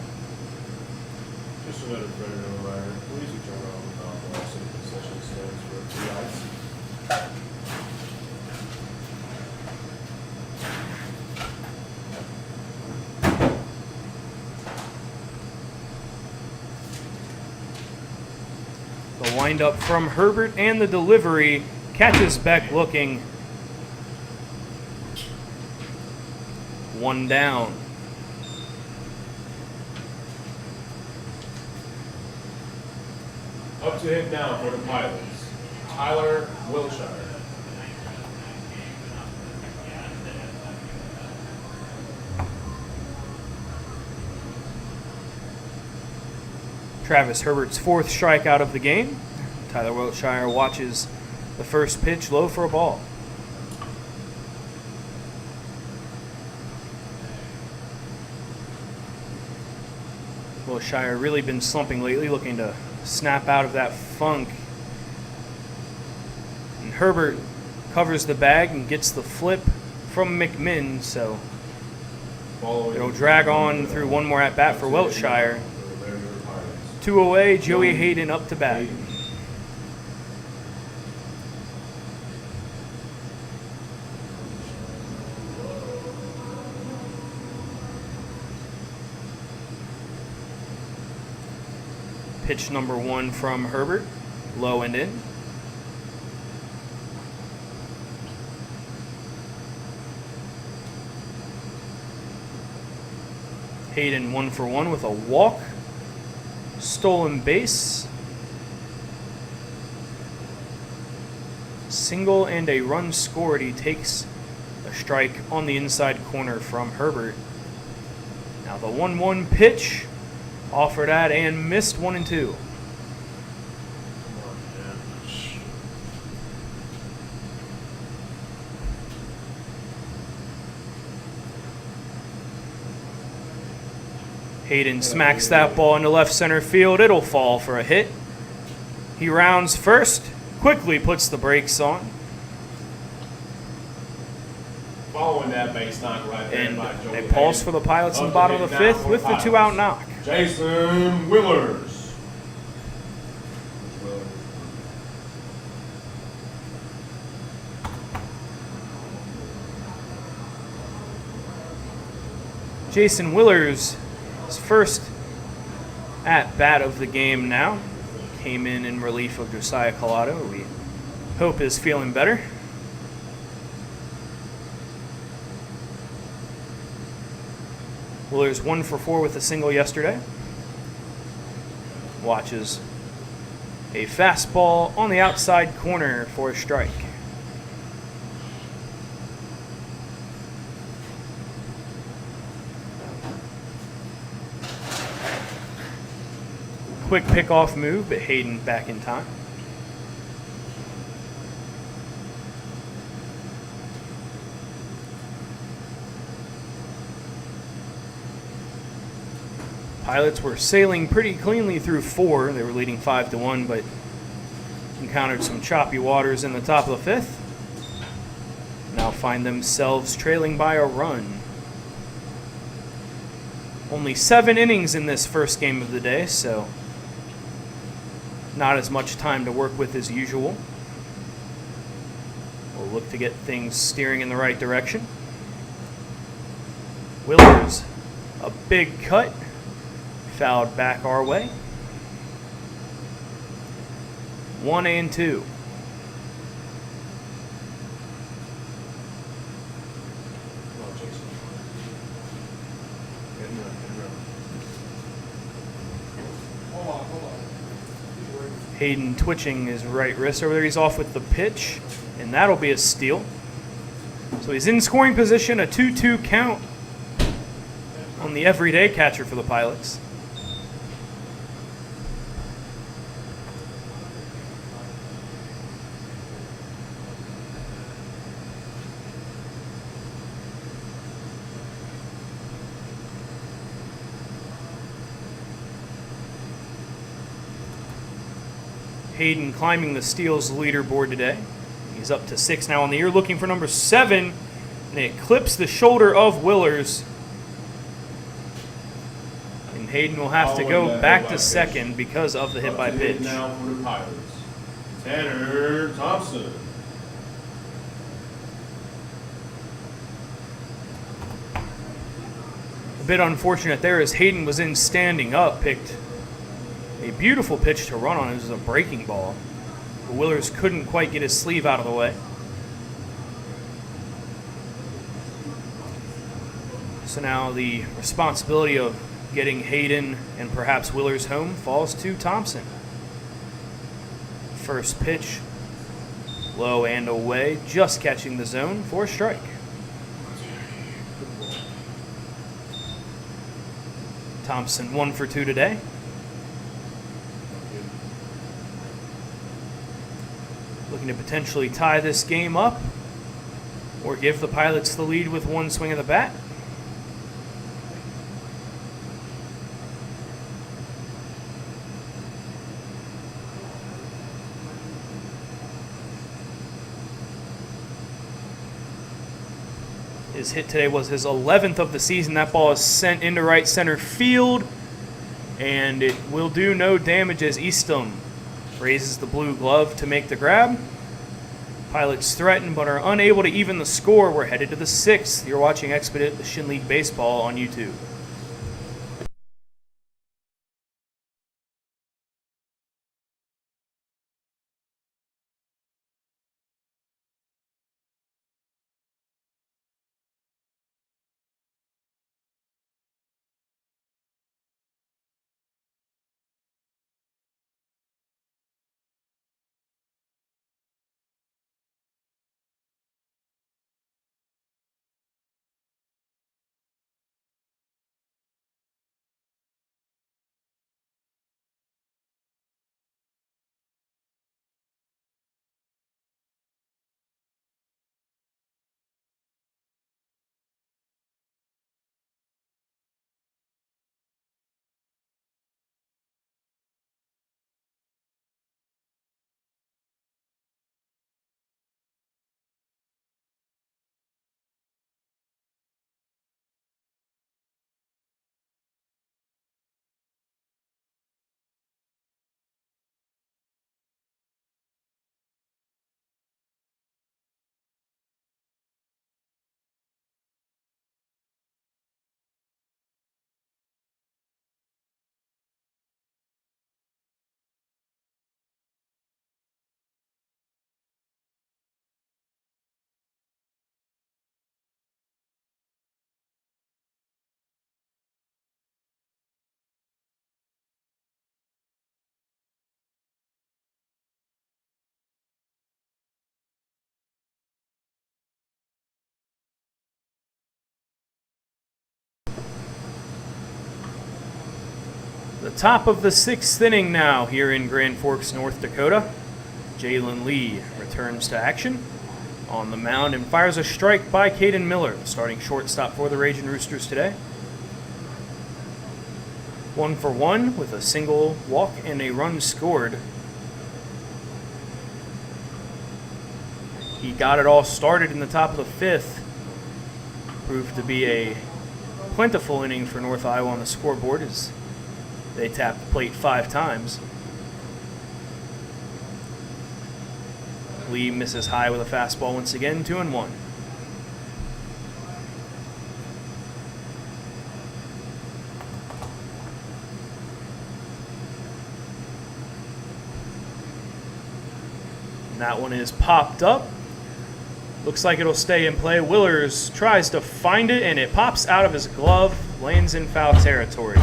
Just another predator rider. Please return on the velocity concession stands for 3 outs. The windup from Herbert and the delivery catches Beck looking. 1 down. Up to hit now for the Pilots, Tyler Wilshire. Travis Herbert's 4th strikeout of the game. Tyler Wiltshire watches the first pitch low for a ball. Wiltshire really been slumping lately, looking to snap out of that funk. And Herbert covers the bag and gets the flip from McMinn, so it'll drag on through one more at-bat for Wiltshire. 2 away, Joey Hayden up to bat. Pitch number 1 from Herbert, low and in. Hayden 1 for 1 with a walk. Stolen base, single, and a run scored. He takes a strike on the inside corner from Herbert. Now the 1-1 pitch, offered at and missed 1-2. Hayden smacks that ball into left center field. It'll fall for a hit. He rounds first, quickly puts the brakes on. Following that base knock right there And by Joey a pulse for the Pilots in the bottom of the 5th with the 2-out knock. Jason Willers. Jason Willers, his first at-bat of the game now. Came in relief of Josiah Collado. We hope is feeling better. Willers 1 for 4 with a single yesterday. Watches a fastball on the outside corner for a strike. Quick pickoff move, but Hayden back in time. Pilots were sailing pretty cleanly through 4. They were leading 5-1, but encountered some choppy waters in the top of the 5th. Now find themselves trailing by a run. Only 7 innings in this first game of the day, so not as much time to work with as usual. We'll look to get things steering in the right direction. Willers, a big cut, fouled back our way. 1-2. Hayden twitching his right wrist over there. He's off with the pitch, and that'll be a steal. So he's in scoring position, a 2-2 count on the everyday catcher for the Pilots. Hayden climbing the steals leaderboard today. He's up to 6 now on the year, looking for number 7, and it clips the shoulder of Willers. And Hayden will have to go back to second because of the hit by pitch. Now for the Pilots, Tanner Thompson. A bit unfortunate there as Hayden was in standing up, picked A beautiful pitch to run on. It was a breaking ball. The Willers couldn't quite get his sleeve out of the way. So now the responsibility of getting Hayden and perhaps Willers home falls to Thompson. First pitch, low and away, just catching the zone for a strike. Thompson 1 for 2 today. Looking to potentially tie this game up or give the Pilots the lead with one swing of the bat. His hit today was his 11th of the season. That ball is sent into right center field, and it will do no damage as Eastham raises the blue glove to make the grab. Pilots threaten but are unable to even the score. We're headed to the 6th. You're watching Expedite the Shin League Baseball on YouTube. The top of the 6th inning now here in Grand Forks, North Dakota. Jalen Lee returns to action on the mound and fires a strike by Caden Miller, the starting shortstop for the Ragin Roosters today. 1 for 1 with a single walk and a run scored. He got it all started in the top of the 5th. Proved to be a plentiful inning for North Iowa on the scoreboard as they tapped the plate 5 times. Lee misses high with a fastball once again, 2-1. And that one is popped up. Looks like it'll stay in play. Willers tries to find it, and it pops out of his glove, lands in foul territory.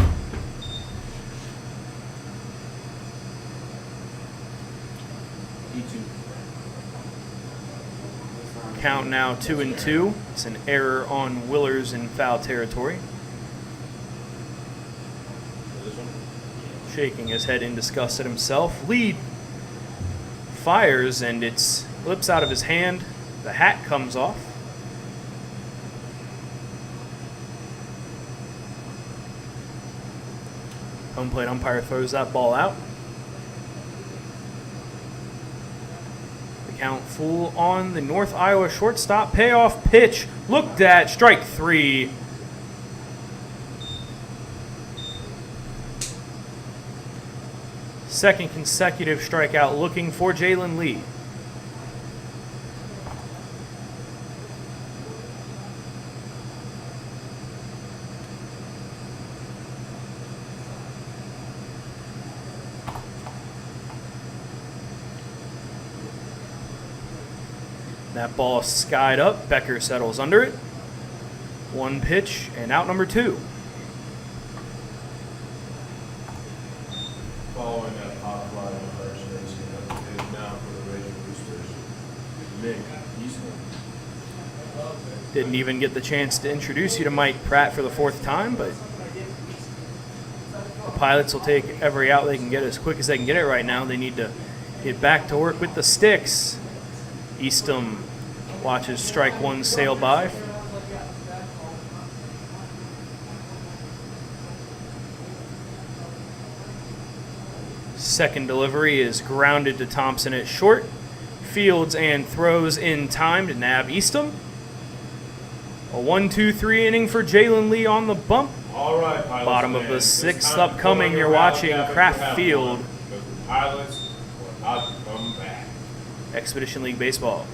Count now 2-2. It's an error on Willers in foul territory. Shaking his head in disgust at himself. Lee fires, and it slips out of his hand. The hat comes off. Home plate umpire throws that ball out. Count full on the North Iowa shortstop. Payoff pitch looked at, strike 3. Second consecutive strikeout looking for Jalen Lee. That ball skied up. Becker settles under it. 1 pitch and out number 2. Following that pop fly in the first base, is now for the Ragin Roosters. Nick Eastman. Didn't even get the chance to introduce you to Mike Pratt for the 4th time, but the Pilots will take every out they can get as quick as they can get it right now. They need to get back to work with the sticks. Eastham watches strike 1 sail by. Second delivery is grounded to Thompson at short. Fields and throws in time to nab Eastham. A 1-2-3 inning for Jalen Lee on the bump. All right, Pilots. Bottom of the fans, it's 6th time to upcoming. pull You're your watching round cap Kraft and Field, have fun, because the Pilots will not come back. Expedition League Baseball.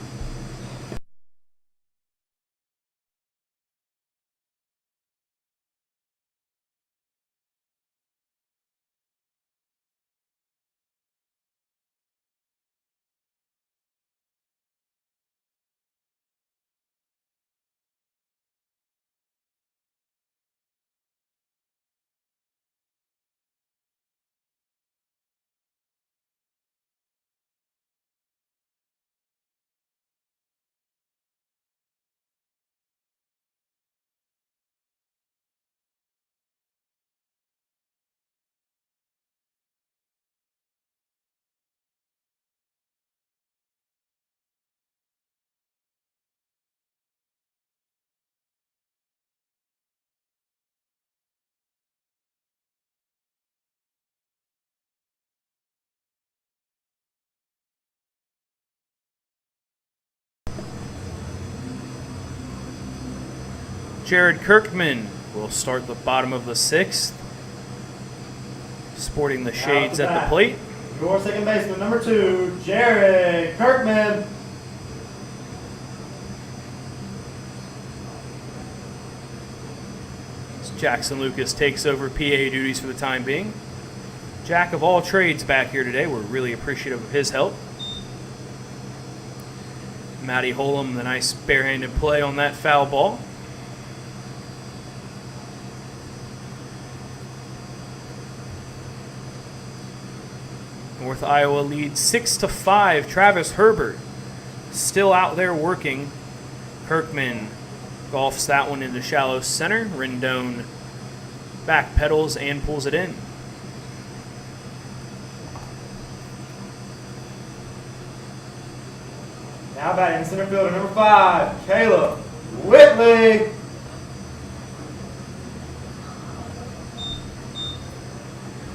Jared Kirkman will start the bottom of the 6th, sporting the shades at the plate. Your second baseman, number 2, Jared Kirkman. Jackson Lucas takes over PA duties for the time being. Jack of all trades back here today. We're really appreciative of his help. Matty Holum, the nice barehanded play on that foul ball. North Iowa leads 6-5. Travis Herbert still out there working. Kirkman golfs that one into shallow center. Rendon back pedals and pulls it in. Now batting center fielder, number 5, Caleb Whitley.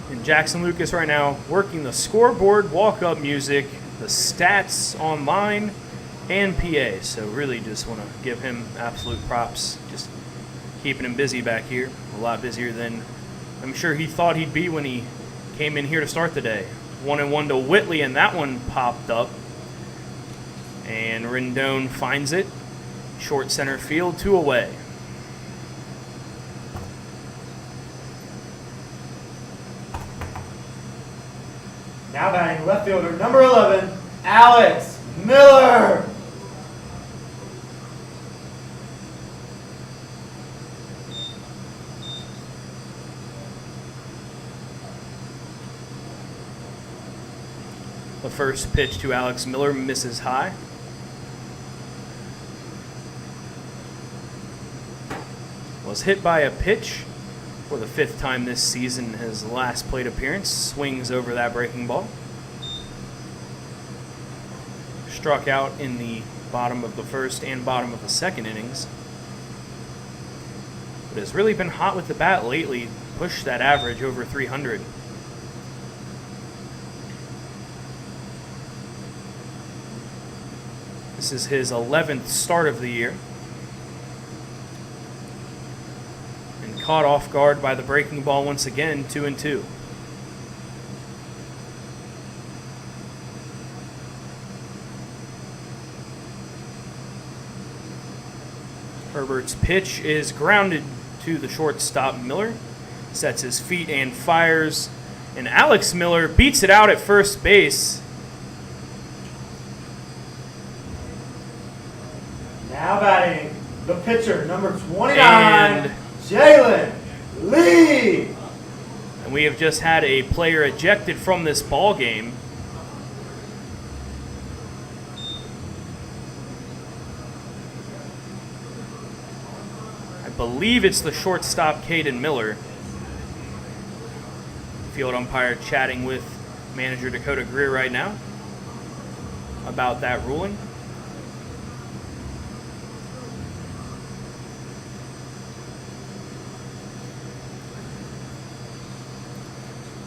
And Jackson Lucas right now working the scoreboard, walk-up music, the stats online, and PA. So really just want to give him absolute props. Just keeping him busy back here. A lot busier than I'm sure he thought he'd be when he came in here to start the day. 1-1 to Whitley, and that one popped up. And Rendon finds it. Short center field, 2 away. Now batting left fielder, number 11, Alex Miller. The first pitch to Alex Miller misses high. Was hit by a pitch for the 5th time this season. His last plate appearance, swings over that breaking ball. Struck out in the bottom of the 1st and bottom of the 2nd innings. But has really been hot with the bat lately. Pushed that average over 300. This is his 11th start of the year. And caught off guard by the breaking ball once again, 2-2. Herbert's pitch is grounded to the shortstop Miller. Sets his feet and fires. And Alex Miller beats it out at first base. Now batting, the pitcher, number 29, And- Jalen Lee. And we have just had a player ejected from this ball game. I believe it's the shortstop, Caden Miller. Field umpire chatting with manager Dakota Greer right now about that ruling.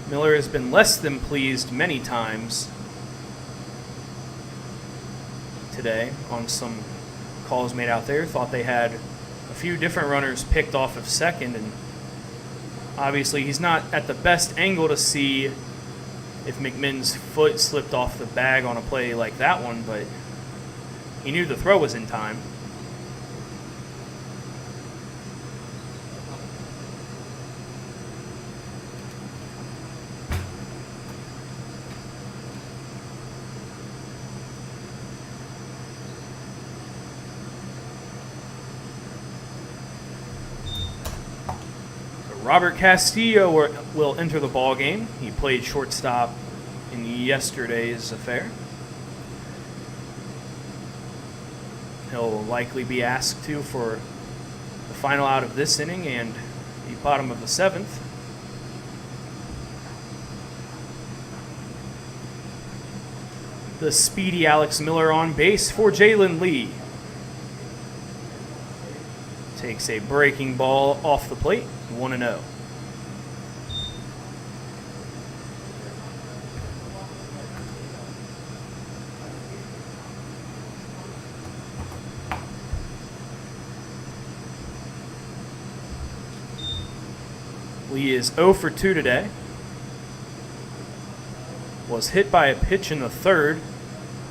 Miller has been less than pleased many times today on some calls made out there. Thought they had a few different runners picked off of second, and obviously he's not at the best angle to see if McMinn's foot slipped off the bag on a play like that one, but he knew the throw was in time. Robert Castillo will enter the ball game. He played shortstop in yesterday's affair. He'll likely be asked to for the final out of this inning and the bottom of the seventh. The speedy Alex Miller on base for Jalen Lee. Takes a breaking ball off the plate, 1-0. Lee is 0 for 2 today. Was hit by a pitch in the third,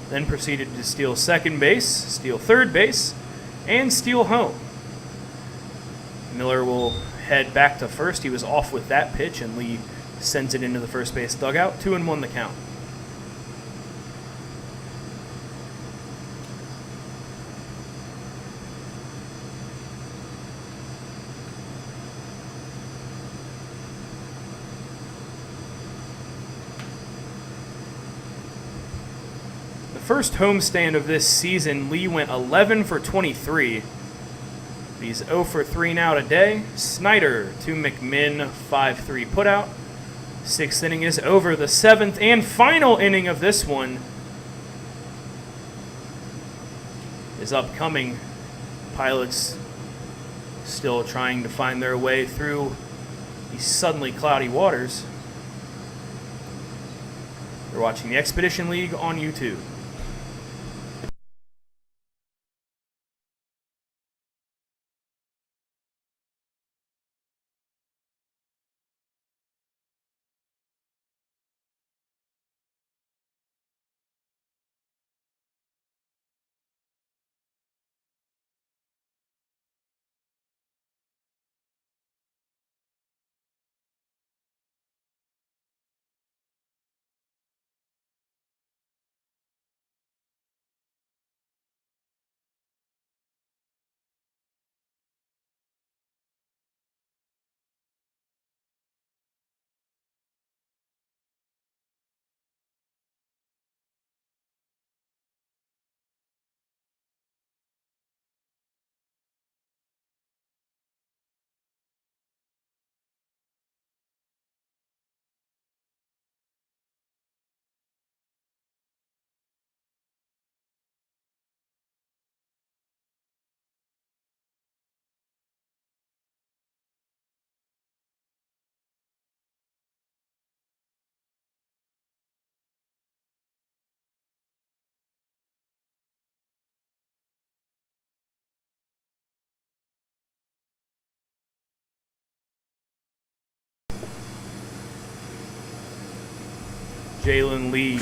then proceeded to steal second base, steal third base, and steal home. Miller will head back to first. He was off with that pitch, and Lee sends it into the first base dugout. 2-1 the count. The first homestand of this season, Lee went 11 for 23. He's 0 for 3 now today. Snyder to McMinn, 5-3 putout. Sixth inning is over. The seventh and final inning of this one is upcoming. Pilots still trying to find their way through these suddenly cloudy waters. You're watching the Expedition League on YouTube. Jalen Lee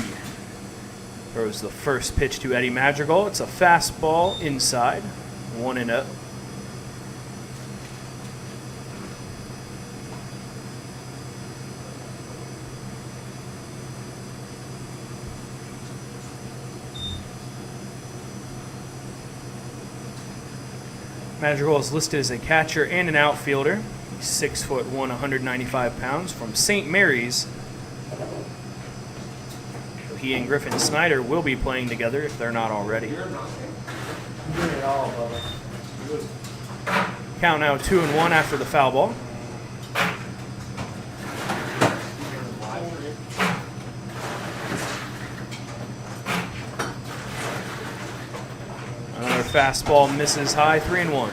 throws the first pitch to Eddie Madrigal. It's a fastball inside, 1-0. Madrigal is listed as a catcher and an outfielder. He's 6'1", 195 pounds, from St. Mary's. He and Griffin Snyder will be playing together if they're not already. You did it all, Bubba. Count now 2-1 after the foul ball. Another fastball misses high, 3-1.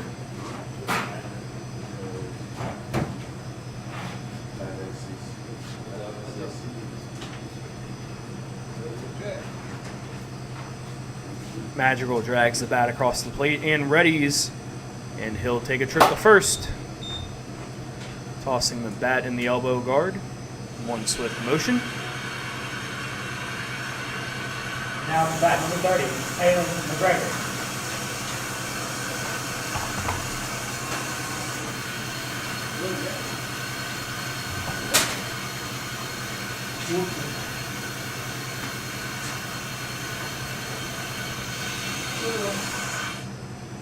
Madrigal drags the bat across the plate and readies, and he'll take a trip to first. Tossing the bat in the elbow guard. One swift motion. Now the bat number 30, Alan McGregor.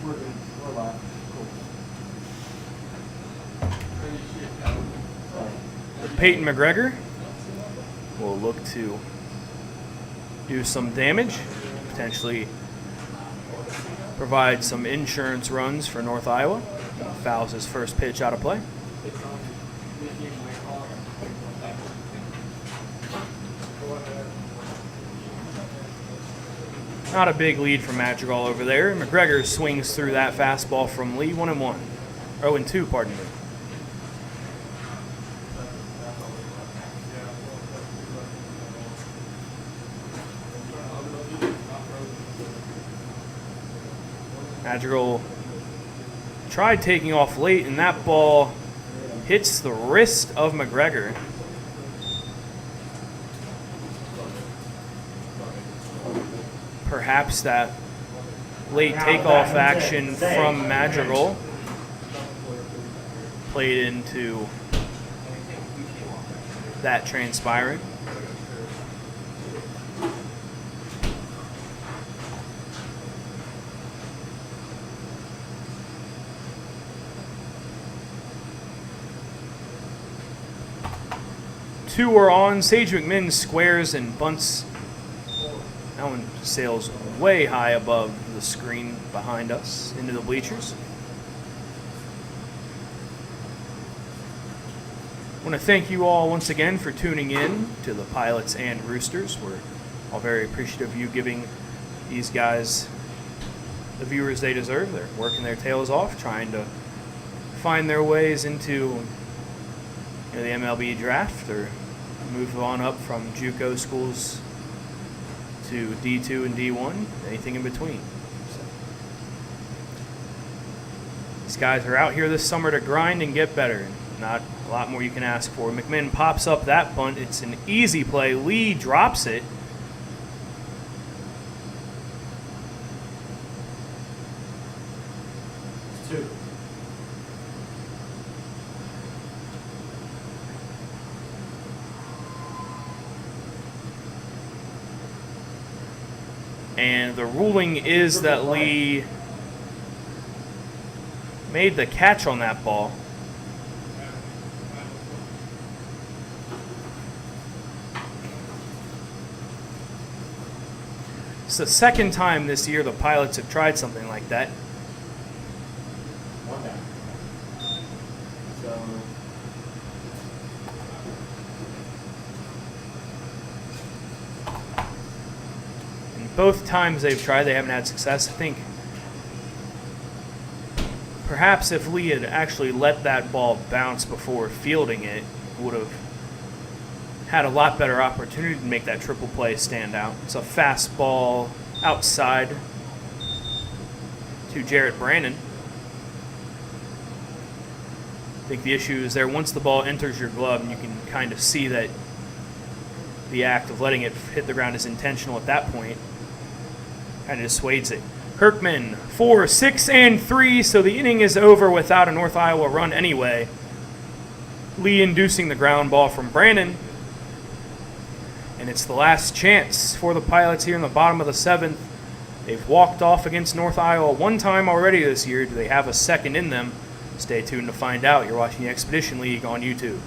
We're good. We're live. Cool. Peyton McGregor will look to do some damage, potentially provide some insurance runs for North Iowa. He fouls his first pitch out of play. Not a big lead for Madrigal over there. McGregor swings through that fastball from Lee, 1-1. 0-2, pardon me. Madrigal tried taking off late, and that ball hits the wrist of McGregor. Perhaps that late takeoff action from Madrigal played into that transpiring. Two are on. Sage McMinn squares and bunts. That one sails way high above the screen behind us into the bleachers. I want to thank you all once again for tuning in to the Pilots and Roosters. We're all very appreciative of you giving these guys the viewers they deserve. They're working their tails off, trying to find their ways into the MLB draft or move on up from JUCO schools to D2 and D1, anything in between. So, these guys are out here this summer to grind and get better. Not a lot more you can ask for. McMinn pops up that bunt. It's an easy play. Lee drops it. Two. And the ruling is that Lee made the catch on that ball. It's the second time this year the Pilots have tried something like that. One down. So, And both times they've tried, they haven't had success. I think perhaps if Lee had actually let that ball bounce before fielding it, would have had a lot better opportunity to make that triple play stand out. It's a fastball outside to Jarrett Brandon. I think the issue is there, once the ball enters your glove, and you can kind of see that the act of letting it hit the ground is intentional at that point, kind of dissuades it. Kirkman, 4, 6, and 3, so the inning is over without a North Iowa run anyway. Lee inducing the ground ball from Brandon. And it's the last chance for the Pilots here in the bottom of the 7th. They've walked off against North Iowa one time already this year. Do they have a second in them? Stay tuned to find out. You're watching the Expedition League on YouTube.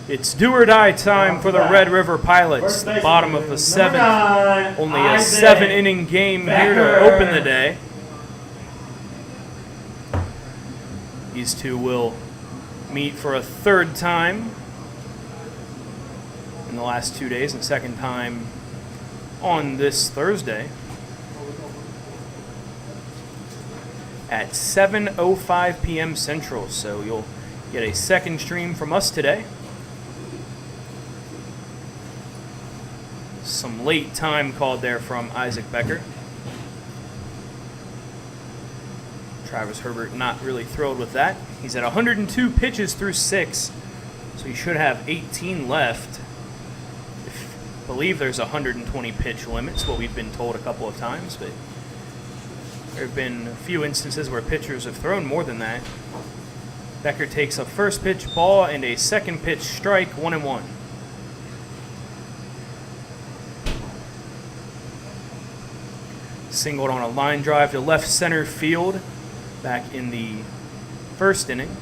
It's do or die time for the Red River Pilots. The bottom of the seventh. Only a 7-inning game here to open the day. These two will meet for a third time in the last 2 days, and second time on this Thursday at 7:05 p.m. Central. So you'll get a second stream from us today. Some late time called there from Isaac Becker. Travis Herbert not really thrilled with that. He's at 102 pitches through 6, so he should have 18 left. I believe there's a 120 pitch limit. It's what we've been told a couple of times, but there have been a few instances where pitchers have thrown more than that. Becker takes a first pitch ball and a second pitch strike, 1-1. Singled on a line drive to left center field back in the first inning.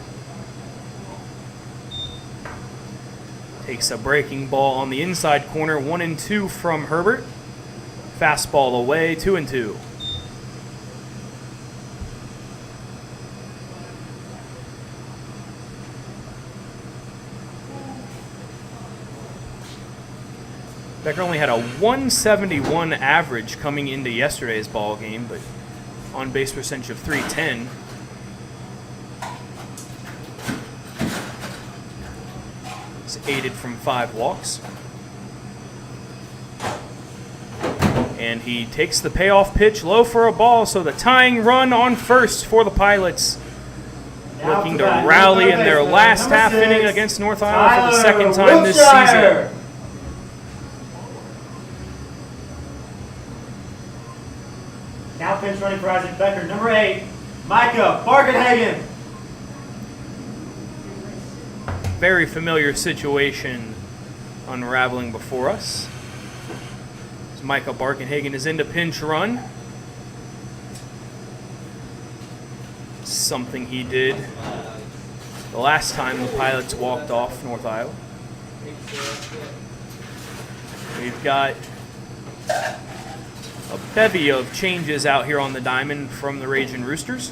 Takes a breaking ball on the inside corner, 1-2 from Herbert. Fastball away, 2-2. Becker only had a 171 average coming into yesterday's ball game, but on base percentage of 310. He's aided from 5 walks. And he takes the payoff pitch low for a ball, so the tying run on first for the Pilots. Looking to rally in their last half inning against North Iowa for the second time this season. Now pinch running for Isaac Becker, number 8, Micah Barkenhagen. Very familiar situation unraveling before us. As Micah Barkenhagen is into pinch run. Something he did the last time the Pilots walked off North Iowa. We've got a bevy of changes out here on the diamond from the Ragin Roosters.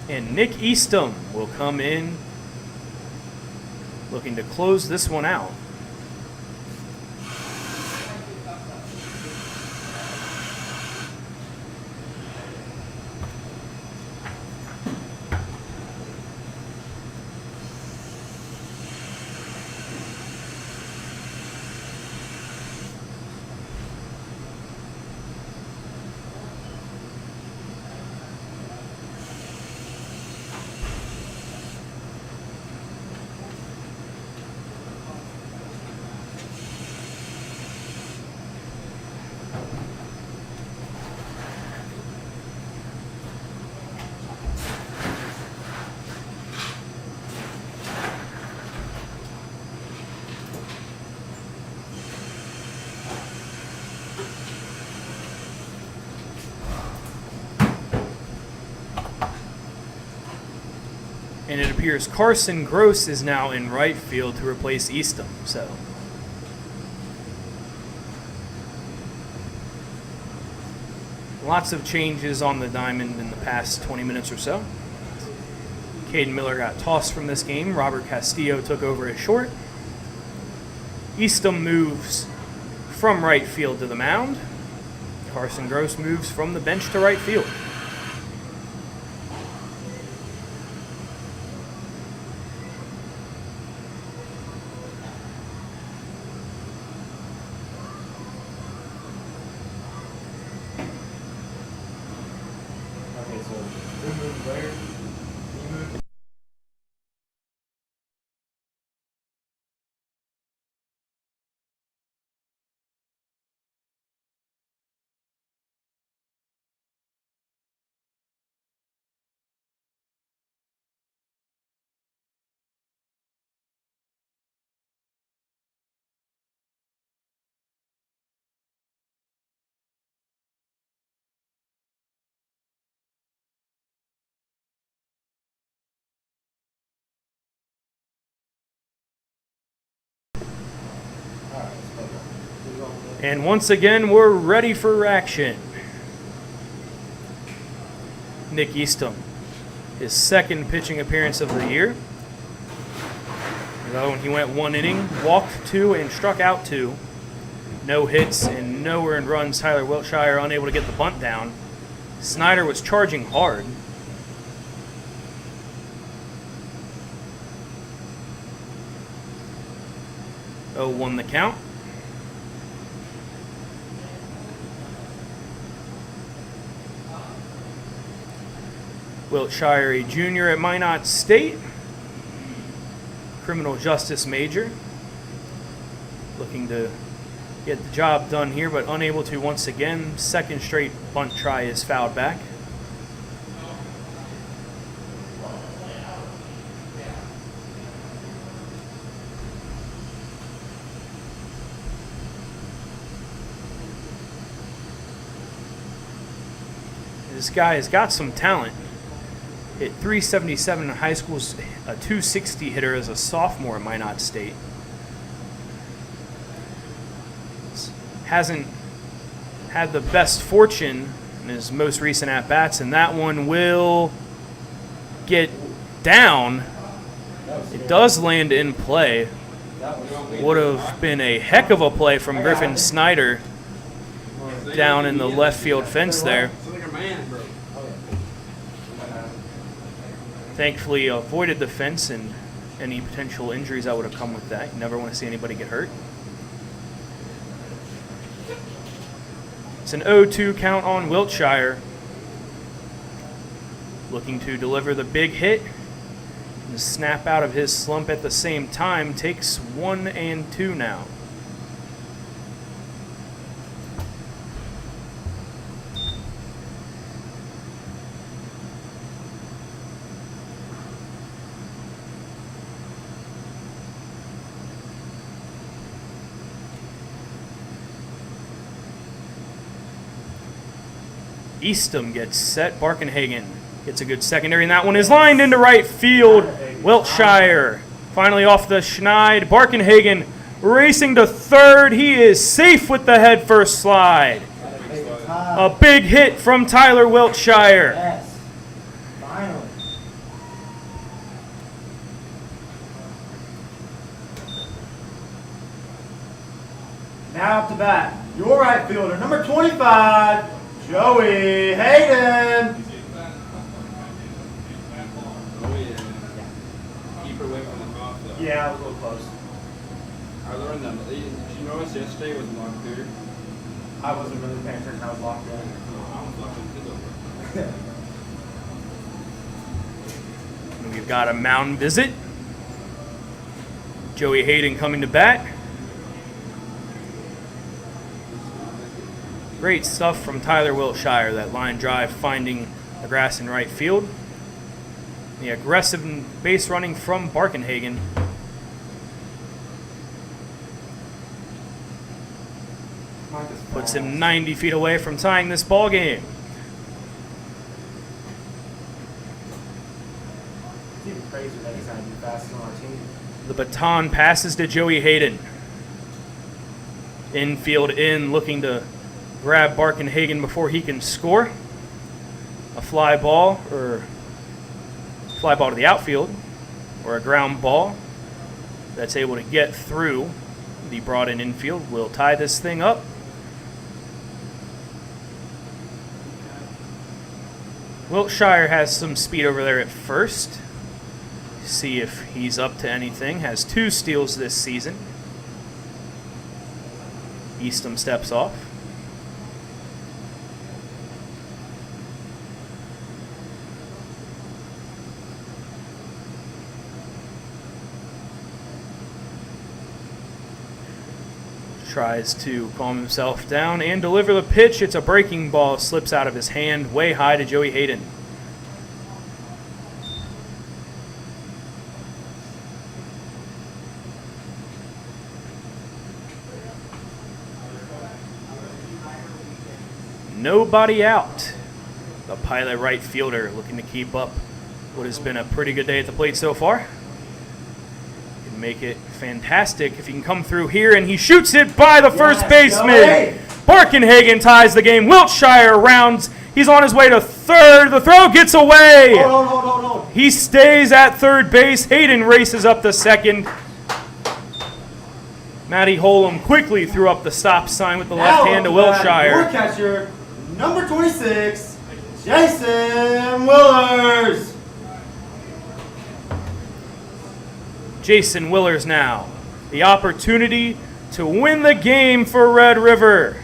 And Nick Eastham will come in looking to close this one out. And it appears Carson Gross is now in right field to replace Eastham. So lots of changes on the diamond in the past 20 minutes or so. Caden Miller got tossed from this game. Robert Castillo took over as short. Eastham moves from right field to the mound. Carson Gross moves from the bench to right field. Okay, so who moved where? You moved. All right, let's go. Who's on the- And once again, we're ready for action. Nick Eastham, his second pitching appearance of the year. Though he went 1 inning, walked 2 and struck out 2. No hits and no earned runs. Tyler Wiltshire unable to get the bunt down. Snyder was charging hard. Oh, 1 the count. Wiltshire, a junior at Minot State, criminal justice major, looking to get the job done here, but unable to once again. Second straight bunt try is fouled back. This guy has got some talent. Hit 377 in high school, a 260 hitter as a sophomore at Minot State. Hasn't had the best fortune in his most recent at-bats, and that one will get down. It does land in play. Would have been a heck of a play from Griffin Snyder down in the left field fence there. Thankfully avoided the fence and any potential injuries that would have come with that. You never want to see anybody get hurt. It's an 0-2 count on Wiltshire. Looking to deliver the big hit. And snap out of his slump at the same time. Takes 1 and 2 now. Eastham gets set. Barkenhagen gets a good secondary, and that one is lined into right field. Wiltshire finally off the schneid. Barkenhagen racing to third. He is safe with the head first slide. A big hit from Tyler Wiltshire. Yes. Finally. Now up to bat, your right fielder, number 25, Joey Hayden. Keep her away from the top though. Yeah, I was a little close. I learned that. Did you notice yesterday was locked through? I wasn't really paying attention. I was locked in. I was locked into the We've got a mound visit. Joey Hayden coming to bat. Great stuff from Tyler Wiltshire. That line drive finding the grass in right field. The aggressive base running from Barkenhagen. Puts him 90 feet away from tying this ball game. It's even crazier trades with anytime you fast on our team. The baton passes to Joey Hayden. Infield in, looking to grab Barkenhagen before he can score. A fly ball to the outfield, or a ground ball that's able to get through the brought in infield will tie this thing up. Wiltshire has some speed over there at first. See if he's up to anything. Has 2 steals this season. Eastham steps off. Tries to calm himself down and deliver the pitch. It's a breaking ball. Slips out of his hand way high to Joey Hayden. Nobody out. The Pilot right fielder looking to keep up what has been a pretty good day at the plate so far. Can make it fantastic if he can come through here, and he shoots it by the first baseman. Barkenhagen ties the game. Wiltshire rounds. He's on his way to third. The throw gets away. Hold. He stays at third base. Hayden races up to second. Matty Holm quickly threw up the stop sign with the left hand to Wiltshire. Your catcher, number 26, Jason Willers. Jason Willers now. The opportunity to win the game for Red River.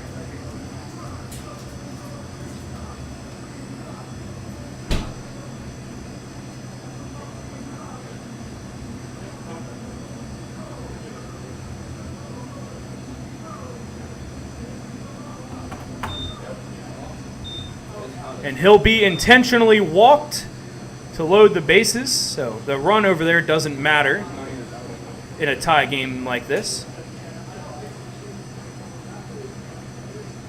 And he'll be intentionally walked to load the bases, so the run over there doesn't matter in a tie game like this.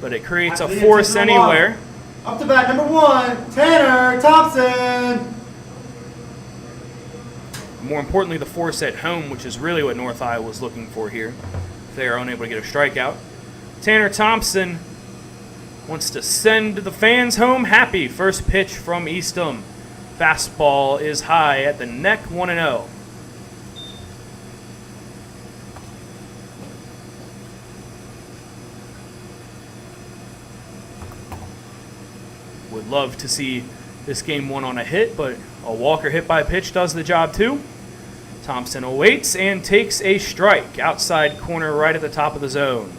But it creates a force anywhere. Up to bat, number 1, Tanner Thompson. More importantly, the force at home, which is really what North Iowa was looking for here. If they are unable to get a strikeout. Tanner Thompson wants to send the fans home happy. First pitch from Eastham. Fastball is high at the neck, 1-0. Would love to see this game won on a hit, but a walker hit by pitch does the job too. Thompson awaits and takes a strike. Outside corner right at the top of the zone.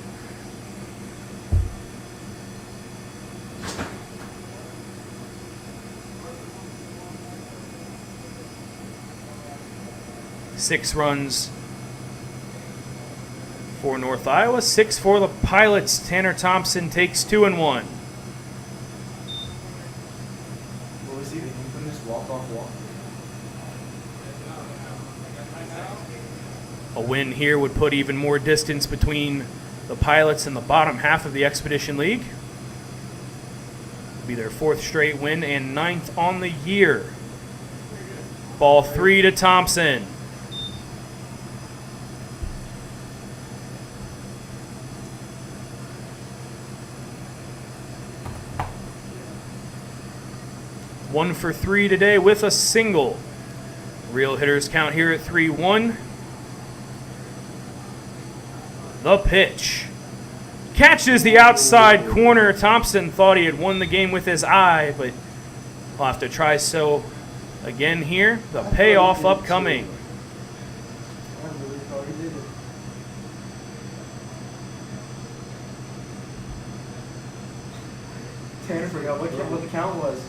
Six runs for North Iowa, 6 for the Pilots. Tanner Thompson takes 2 and 1. What was he thinking from this walk-off walk? A win here would put even more distance between the Pilots and the bottom half of the Expedition League. Be their 4th straight win and 9th on the year. Ball 3 to Thompson. One for 3 today with a single. Real hitters count here at 3-1. The pitch. Catches the outside corner. Thompson thought he had won the game with his eye, but we'll have to try so again here. The payoff upcoming. I really thought he did it. Tanner forgot what the count was.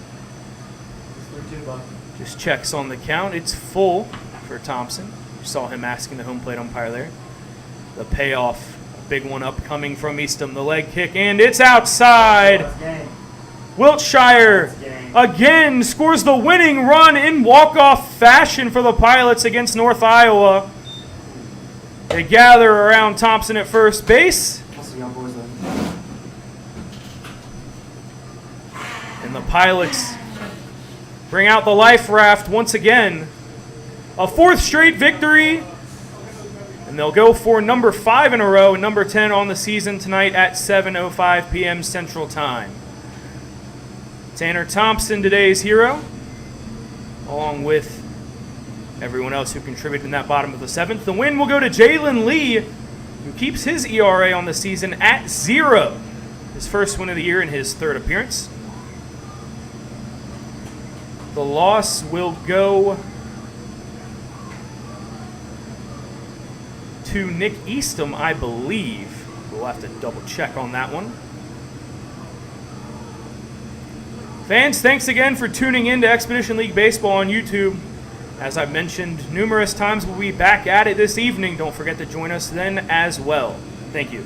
It's 3-2, bud. Just checks on the count. It's full for Thompson. You saw him asking the home plate umpire there. The payoff, a big one upcoming from Eastham. The leg kick, and it's outside. That's game. Wiltshire again scores the winning run in walk-off fashion for the Pilots against North Iowa. They gather around Thompson at first base. What's the young boys then? And the Pilots bring out the life raft once again. a 4th straight victory. And they'll go for number 5 in a row, number 10 on the season tonight at 7:05 p.m. Central Time. Tanner Thompson, today's hero, along with everyone else who contributed in that bottom of the 7th. The win will go to Jalen Lee, who keeps his ERA on the season at 0. His first win of the year in his 3rd appearance. The loss will go to Nick Eastham, I believe. We'll have to double check on that one. Fans, thanks again for tuning in to Expedition League Baseball on YouTube. As I've mentioned numerous times, we'll be back at it this evening. Don't forget to join us then as well. Thank you.